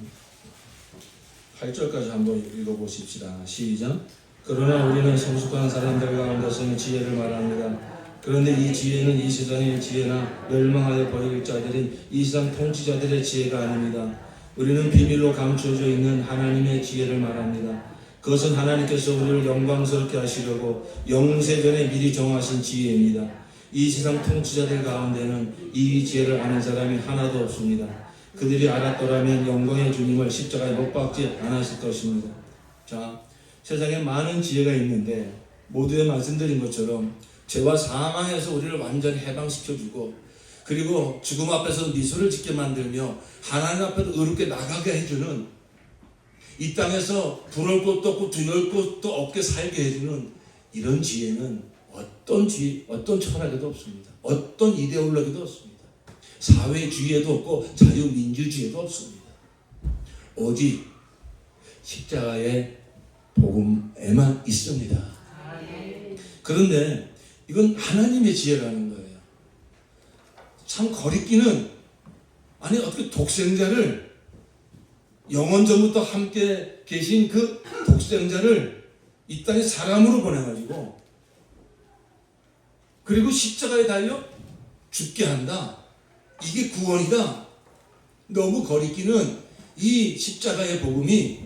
8절까지 한번 읽어보십시다. 시작. 그러나 우리는 성숙한 사람들 가운데서는 지혜를 말합니다. 그런데 이 지혜는 이 세상의 지혜나 멸망하여 버릴 자들인 이 세상 통치자들의 지혜가 아닙니다. 우리는 비밀로 감추어져 있는 하나님의 지혜를 말합니다. 그것은 하나님께서 우리를 영광스럽게 하시려고 영세전에 미리 정하신 지혜입니다. 이 세상 통치자들 가운데는 이 지혜를 아는 사람이 하나도 없습니다. 그들이 알았더라면 영광의 주님을 십자가에 못 박지 않았을 것입니다. 자, 세상에 많은 지혜가 있는데 모두에 말씀드린 것처럼 죄와 사망에서 우리를 완전히 해방시켜주고, 그리고 죽음 앞에서 미소를 짓게 만들며 하나님 앞에서 의롭게 나가게 해주는, 이 땅에서 부러울 것도 없고 두려울 것도 없게 살게 해주는 이런 지혜는 어떤 철학에도 없습니다. 어떤 이데올로기도 없습니다. 사회주의에도 없고 자유민주주의에도 없습니다. 오직 십자가의 복음에만 있습니다. 그런데 이건 하나님의 지혜라는 거예요. 참 거리끼는, 아니 어떻게 독생자를, 영원 전부터 함께 계신 그 독생자를 이 땅에 사람으로 보내가지고 그리고 십자가에 달려 죽게 한다. 이게 구원이다. 너무 거리끼는 이 십자가의 복음이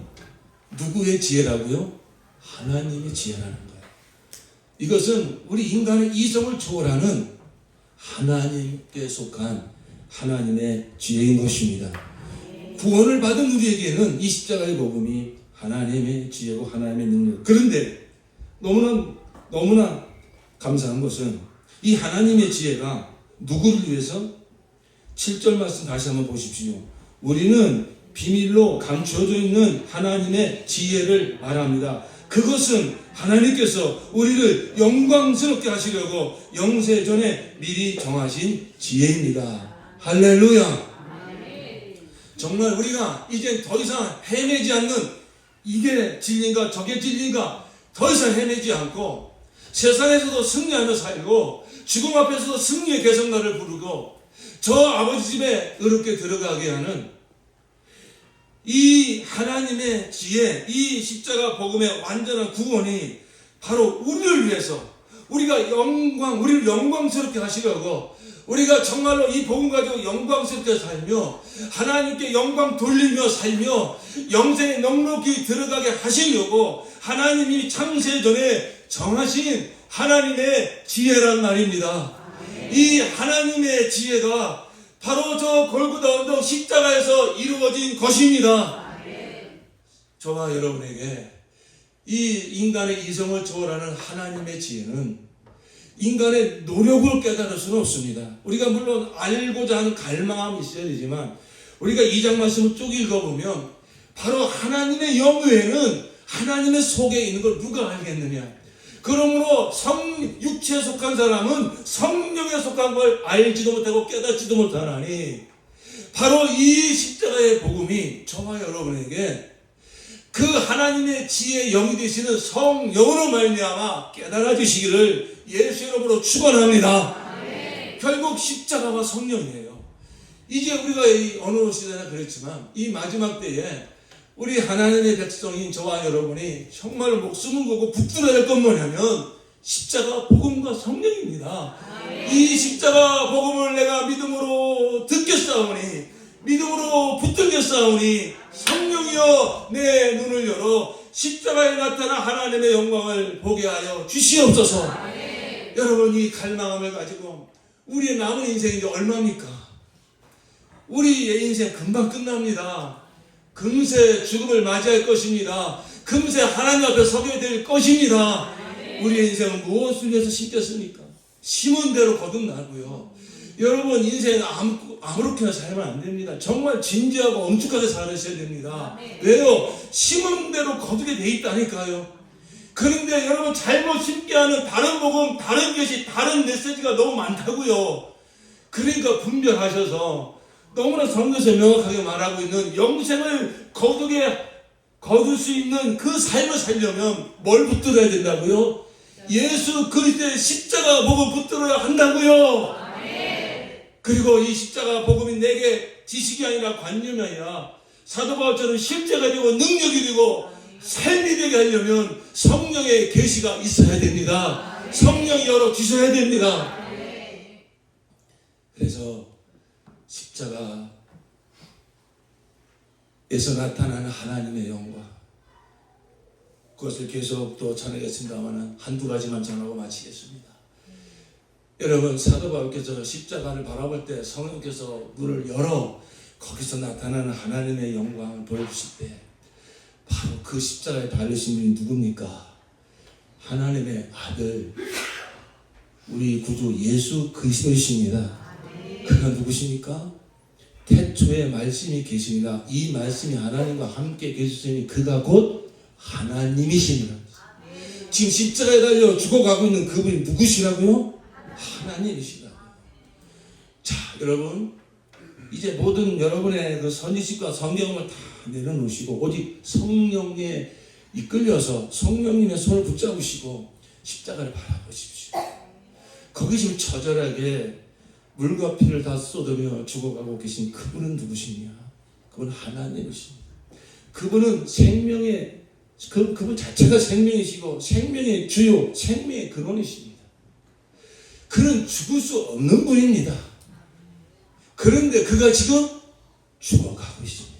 누구의 지혜라고요? 하나님의 지혜라는 거예요. 이것은 우리 인간의 이성을 초월하는 하나님께 속한 하나님의 지혜인 것입니다. 구원을 받은 우리에게는 이 십자가의 복음이 하나님의 지혜고 하나님의 능력. 그런데 너무나 감사한 것은 이 하나님의 지혜가 누구를 위해서? 7절 말씀 다시 한번 보십시오. 우리는 비밀로 감추어져 있는 하나님의 지혜를 말합니다. 그것은 하나님께서 우리를 영광스럽게 하시려고 영세전에 미리 정하신 지혜입니다. 할렐루야. 정말 우리가 이제 더 이상 헤매지 않는, 이게 진리인가 저게 진리인가 더 이상 헤매지 않고 세상에서도 승리하며 살고 죽음 앞에서도 승리의 개성가를 부르고 저 아버지 집에 의롭게 들어가게 하는 이 하나님의 지혜, 이 십자가 복음의 완전한 구원이 바로 우리를 위해서 우리를 영광스럽게 하시려고 우리가 정말로 이 복음 가지고 영광스럽게 살며 하나님께 영광 돌리며 살며 영생에 넉넉히 들어가게 하시려고 하나님이 창세전에 정하신 하나님의 지혜란 말입니다. 이 하나님의 지혜가 바로 저 골고다 언덕 십자가에서 이루어진 것입니다. 저와 여러분에게 이 인간의 이성을 초월하는 하나님의 지혜는 인간의 노력을 깨달을 수는 없습니다. 우리가 물론 알고자 하는 갈망함이 있어야 되지만 우리가 2장 말씀을 쭉 읽어보면 바로 하나님의 영 외에는 하나님의 속에 있는 걸 누가 알겠느냐. 그러므로 육체에 속한 사람은 성령에 속한 걸 알지도 못하고 깨닫지도 못하나니 바로 이 십자가의 복음이 저와 여러분에게 그 하나님의 지혜의 영이 되시는 성령으로 말미암아 깨달아지시기를 예수 이름으로 축원합니다. 결국 십자가와 성령이에요. 이제 우리가 이 어느 시대나 그랬지만 이 마지막 때에 우리 하나님의 백성인 저와 여러분이 정말 목숨을 걸고 붙들어야 할 건 뭐냐면 십자가 복음과 성령입니다. 이 십자가 복음을 내가 믿음으로 듣겠사오니 믿음으로 붙들겠사오니 성령이여 내 눈을 열어 십자가에 나타난 하나님의 영광을 보게 하여 주시옵소서. 여러분 이 갈망함을 가지고 우리의 남은 인생이 이제 얼마입니까? 우리의 인생 금방 끝납니다. 금세 죽음을 맞이할 것입니다. 금세 하나님 앞에 서게 될 것입니다. 우리의 인생은 무엇을 위해서 심겼습니까? 심은 대로 거듭나고요. 여러분 인생은 아무렇게나 살면 안 됩니다. 정말 진지하고 엄숙하게 살으셔야 됩니다. 왜요? 심은 대로 거두게 돼 있다니까요. 그런데 여러분 잘못 심게 하는 다른 복음, 다른 계시, 다른 메시지가 너무 많다고요. 그러니까 분별하셔서 너무나 성경에서 명확하게 말하고 있는 영생을 거둘 수 있는 그 삶을 살려면 뭘 붙들어야 된다고요? 예수 그리스도의 십자가 복음 붙들어야 한다고요. 그리고 이 십자가 복음이 내게 지식이 아니라 관념이 아니라 사도 바울처럼 실제가 되고 능력이 되고 삶이 되게 하려면 성령의 계시가 있어야 됩니다. 성령이 열어주셔야 됩니다. 그래서 십자가에서 나타나는 하나님의 영광 그것을 계속 또 전하겠습니다만 한두 가지만 전하고 마치겠습니다. 여러분 사도 바울께서 십자가를 바라볼 때 성령께서 눈을 열어 거기서 나타나는 하나님의 영광을 보여주실 때 바로 그 십자가에 달리신 분이 누굽니까? 하나님의 아들 우리 구주 예수 그리스도이십니다. 그가 누구십니까? 태초에 말씀이 계십니다. 이 말씀이 하나님과 함께 계시니 그가 곧 하나님이십니다. 지금 십자가에 달려 죽어가고 있는 그분이 누구시라고요? 하나님이시라고요. 자 여러분 이제 모든 여러분의 그 선지식과 성경을 다 내려놓으시고 오직 성령에 이끌려서 성령님의 손을 붙잡으시고 십자가를 바라보십시오. 거기 지금 처절하게 물과 피를 다 쏟으며 죽어가고 계신 그분은 누구시냐? 그분은 하나님이십니다. 그분은 생명의 그분 자체가 생명이시고 생명의 주요 생명의 근원이십니다. 그는 죽을 수 없는 분입니다. 그런데 그가 지금 죽어가고 있습니다.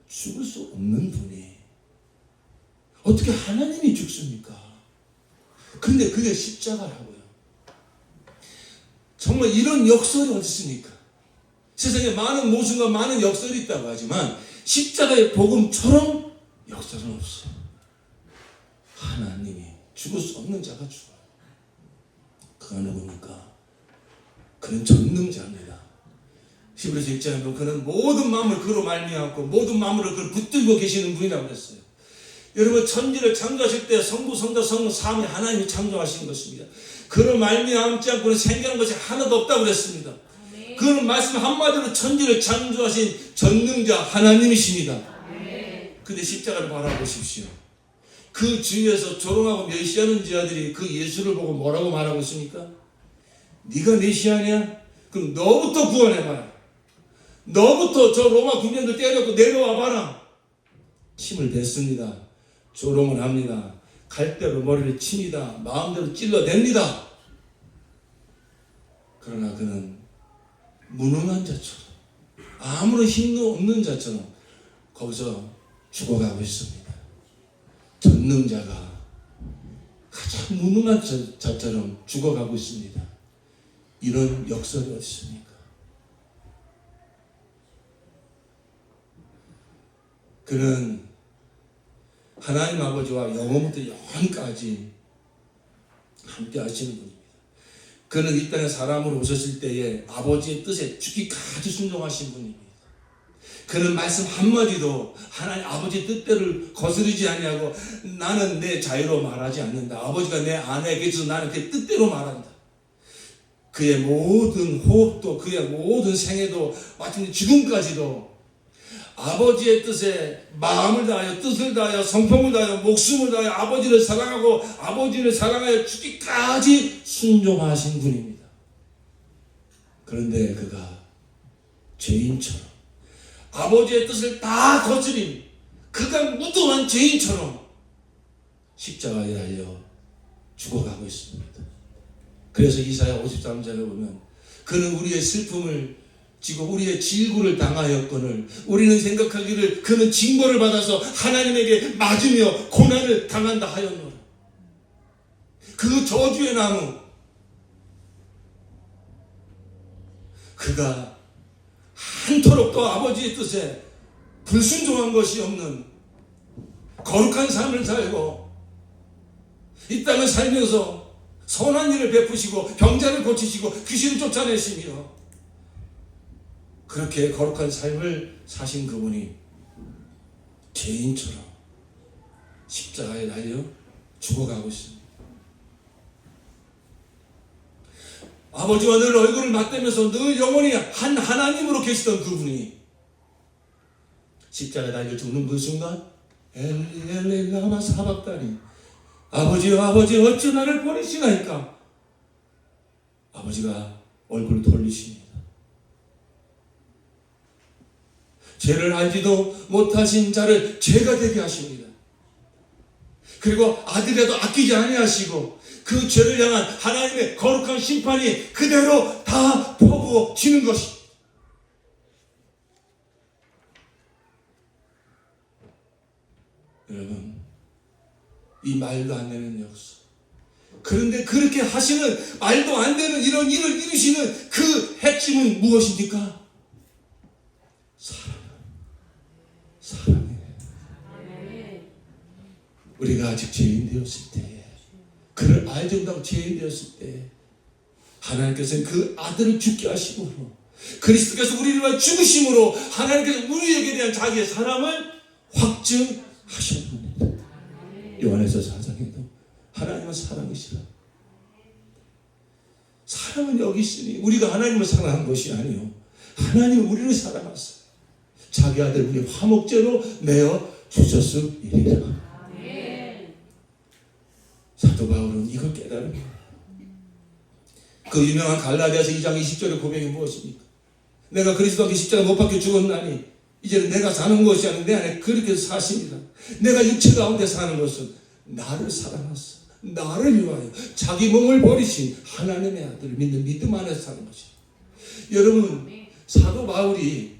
죽을 수 없는 분이 어떻게 하나님이 죽습니까? 그런데 그게 십자가라고요. 정말 이런 역설이 어디 있습니까? 세상에 많은 모순과 많은 역설이 있다고 하지만 십자가의 복음처럼 역설은 없어요. 하나님이 죽을 수 없는 자가 죽어요. 그가 누굽니까? 그는 전능자입니다. 히브리서 1장에 보면 그는 모든 마음을 그로 말미암고 모든 마음을 그를 붙들고 계시는 분이라고 했어요. 여러분 천지를 창조하실 때 성부, 성자, 성령, 삼위 하나님이 창조하신 것입니다. 그를 말미암지 않고는 생겨난 것이 하나도 없다고 그랬습니다. 그는 말씀 한마디로 천지를 창조하신 전능자 하나님이십니다. 근데 십자가를 바라보십시오. 그 주위에서 조롱하고 멸시하는 자들이 그 예수를 보고 뭐라고 말하고 있습니까? 네가 메시아냐? 그럼 너부터 구원해봐라. 너부터 저 로마 군인들 때려고 내려와 봐라. 침을 뱉습니다. 조롱을 합니다. 갈대로 머리를 칩니다. 마음대로 찔러댑니다. 그러나 그는 무능한 자처럼, 아무런 힘도 없는 자처럼 거기서 죽어가고 있습니다. 전능자가 가장 무능한 자처럼 죽어가고 있습니다. 이런 역설이 어디 있습니까? 그는 하나님 아버지와 영원부터 영원까지 함께 하시는 분입니다. 그는 이 땅에 사람으로 오셨을 때에 아버지의 뜻에 죽기까지 순종하신 분입니다. 그는 말씀 한마디도 하나님 아버지의 뜻대로 거스르지 아니하고 나는 내 자유로 말하지 않는다. 아버지가 내 안에 계셔서 나는 그 뜻대로 말한다. 그의 모든 호흡도 그의 모든 생애도 마침내 지금까지도 아버지의 뜻에 마음을 다하여 뜻을 다하여 성품을 다하여 목숨을 다하여 아버지를 사랑하고 아버지를 사랑하여 죽기까지 순종하신 분입니다. 그런데 그가 죄인처럼 아버지의 뜻을 다 거스린 그가 무도한 죄인처럼 십자가에 달려 죽어가고 있습니다. 그래서 이사야 53장에 보면 그는 우리의 슬픔을 지고 우리의 질구를 당하였거늘 우리는 생각하기를 그는 징벌을 받아서 하나님에게 맞으며 고난을 당한다 하였노라. 그 저주의 나무, 그가 한토록도 아버지의 뜻에 불순종한 것이 없는 거룩한 삶을 살고 이 땅을 살면서 선한 일을 베푸시고 병자를 고치시고 귀신을 쫓아내시며 그렇게 거룩한 삶을 사신 그분이 죄인처럼 십자가에 달려 죽어가고 있습니다. 아버지와 늘 얼굴을 맞대면서 늘 영원히 한 하나님으로 계시던 그분이 십자가에 달려 죽는 그 순간 엘리 엘리 라마 사박다니 아버지여 아버지 어찌 나를 버리시나이까. 아버지가 얼굴을 돌리십니다. 죄를 알지도 못하신 자를 죄가 되게 하십니다. 그리고 아들이라도 아끼지 아니하시고 그 죄를 향한 하나님의 거룩한 심판이 그대로 다 퍼부어지는 것입니다. 여러분, 이 말도 안 되는 역사. 그런데 그렇게 하시는 말도 안 되는 이런 일을 이루시는 그 핵심은 무엇입니까? 사랑이에요. 우리가 아직 죄인 되었을 때, 그를 알지 못하고 죄인 되었을 때 하나님께서는 그 아들을 죽게 하심으로 그리스도께서 우리를 위해 죽으심으로 하나님께서 우리에게 대한 자기의 사랑을 확증하셨습니다. 요한에서 4장에도 하나님은 사랑이시라. 사랑은 여기 있으니 우리가 하나님을 사랑한 것이 아니요 하나님은 우리를 사랑하셨어요. 자기 아들 우리 화목제로 내어 주셨음이니라. 사도 바울은 이걸 깨달은 거예요. 그 유명한 갈라디아서 2장 20절의 고백이 무엇입니까? 내가 그리스도께 십자가 못 박혀 죽었나니 이제는 내가 사는 것이 아니라 내 안에 그렇게 사십니다. 내가 육체 가운데 사는 것은 나를 사랑하사 나를 위하여 자기 몸을 버리신 하나님의 아들을 믿는 믿음 안에서 사는 것입니다. 여러분, 사도 바울이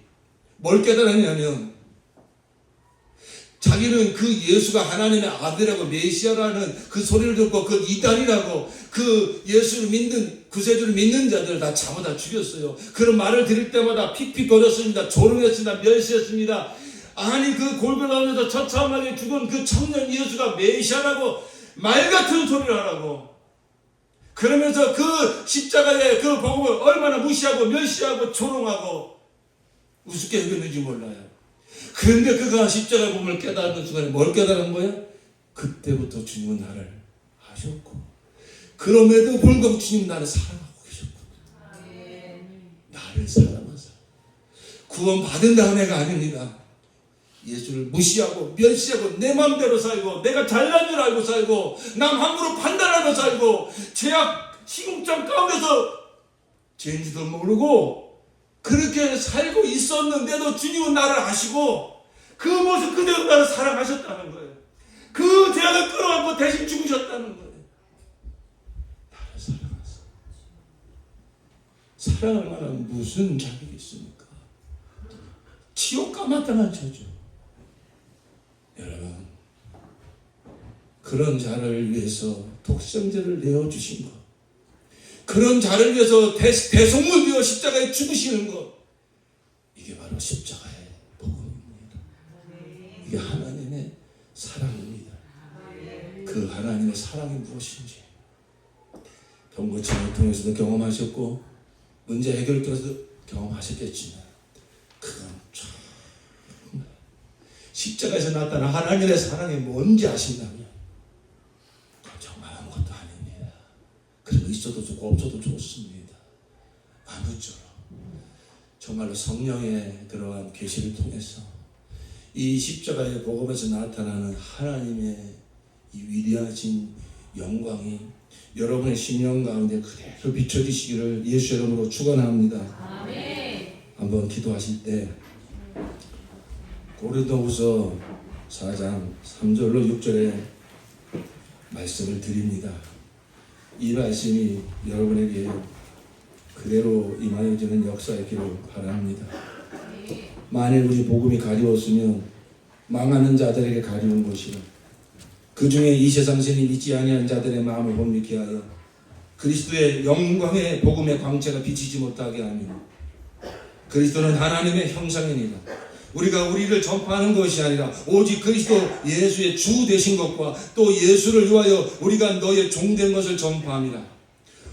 뭘 깨달았냐면 자기는 그 예수가 하나님의 아들이라고 메시아라는 그 소리를 듣고 그 이단이라고 그 예수를 믿는 구세주를 믿는 자들 다 잡아다 죽였어요. 그런 말을 들을 때마다 픽픽거렸습니다. 조롱했습니다. 멸시했습니다. 아니 그 골고다운에서 처참하게 죽은 그 청년 예수가 메시아라고 말 같은 소리를 하라고 그러면서 그 십자가의 그 복음을 얼마나 무시하고 멸시하고 조롱하고 우습게 여겼는지 몰라요. 그런데 그가 십자가 복음을 깨닫는 순간에 뭘 깨달은 거야? 그때부터 주님은 나를 아셨고 그럼에도 불구하고 주님 나를 사랑하고 계셨고 나를 사랑하사 구원 받은 다음에가 아닙니다. 예수를 무시하고 멸시하고 내 맘대로 살고 내가 잘난 줄 알고 살고 남 함부로 판단하며 살고 죄악 시궁창 가운데서 죄인지도 모르고 그렇게 살고 있었는데도 주님은 나를 아시고 그 모습 그대로 나를 사랑하셨다는 거예요. 그 죄악을 끌어안고 대신 죽으셨다는 거예요. 나를 사랑하사. 사랑할 만한 무슨 자격이 있습니까? 지옥과 마땅한 죄죠. 여러분, 그런 자를 위해서 독생자를 내어주신 것, 그런 자를 위해서 대속물 되어 십자가에 죽으시는 것, 이게 바로 십자가의 복음입니다. 이게 하나님의 사랑입니다. 그 하나님의 사랑이 무엇인지 병고침을 통해서도 경험하셨고 문제 해결을 통해서도 경험하셨겠지만 그건 정말 십자가에서 나타난 하나님의 사랑이 뭔지 아신다면 그건 정말 아무것도 아닙니다. 그리고 있어도 좋고 없어도 좋습니다. 아무쪼록 정말로 성령의 그러한 계시를 통해서 이 십자가의 복음에서 나타나는 하나님의 이 위대하신 영광이 여러분의 심령 가운데 그대로 비춰지시기를 예수 이름으로 축원합니다. 아멘. 한번 기도하실 때 고린도후서 4장 3절로 6절에 말씀을 드립니다. 이 말씀이 여러분에게 그대로 임하여지는 역사이기를 바랍니다. 만일 우리 복음이 가리웠으면 망하는 자들에게 가리운 것이라 그 중에 이 세상신이 믿지 아니한 자들의 마음을 혼미케 하여 그리스도의 영광의 복음의 광채가 비치지 못하게 하며 그리스도는 하나님의 형상이니라. 우리가 우리를 전파하는 것이 아니라 오직 그리스도 예수의 주 되신 것과 또 예수를 위하여 우리가 너의 종된 것을 전파함이라.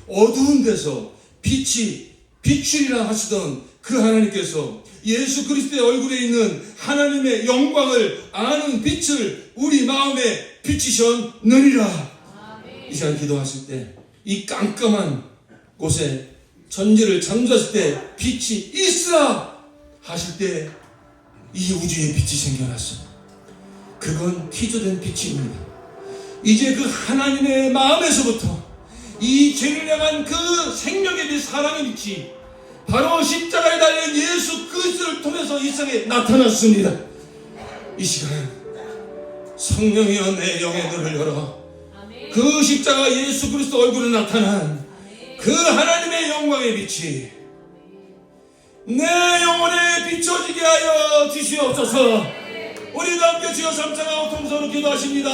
어두운 데서 빛이 비추리라 하시던 그 하나님께서 예수 그리스도의 얼굴에 있는 하나님의 영광을 아는 빛을 우리 마음에 비치셨느니라. 이 시간 기도하실 때 이 깜깜한 곳에 천지를 창조하실 때 빛이 있으라 하실 때 이 우주에 빛이 생겨났어. 그건 피조된 빛입니다. 이제 그 하나님의 마음에서부터 이 죄를 향한 그 생명의 빛, 사랑의 빛이 바로 십자가에 달린 예수 그리스도를 통해서 이 세상에 나타났습니다. 이 시간 성령이여 내 영의 눈을 열어 그 십자가 예수 그리스도 얼굴에 나타난 그 하나님의 영광의 빛이 내 영혼에 비춰지게 하여 주시옵소서. 우리 함께 주여 삼창하고 통성으로 기도하십니다.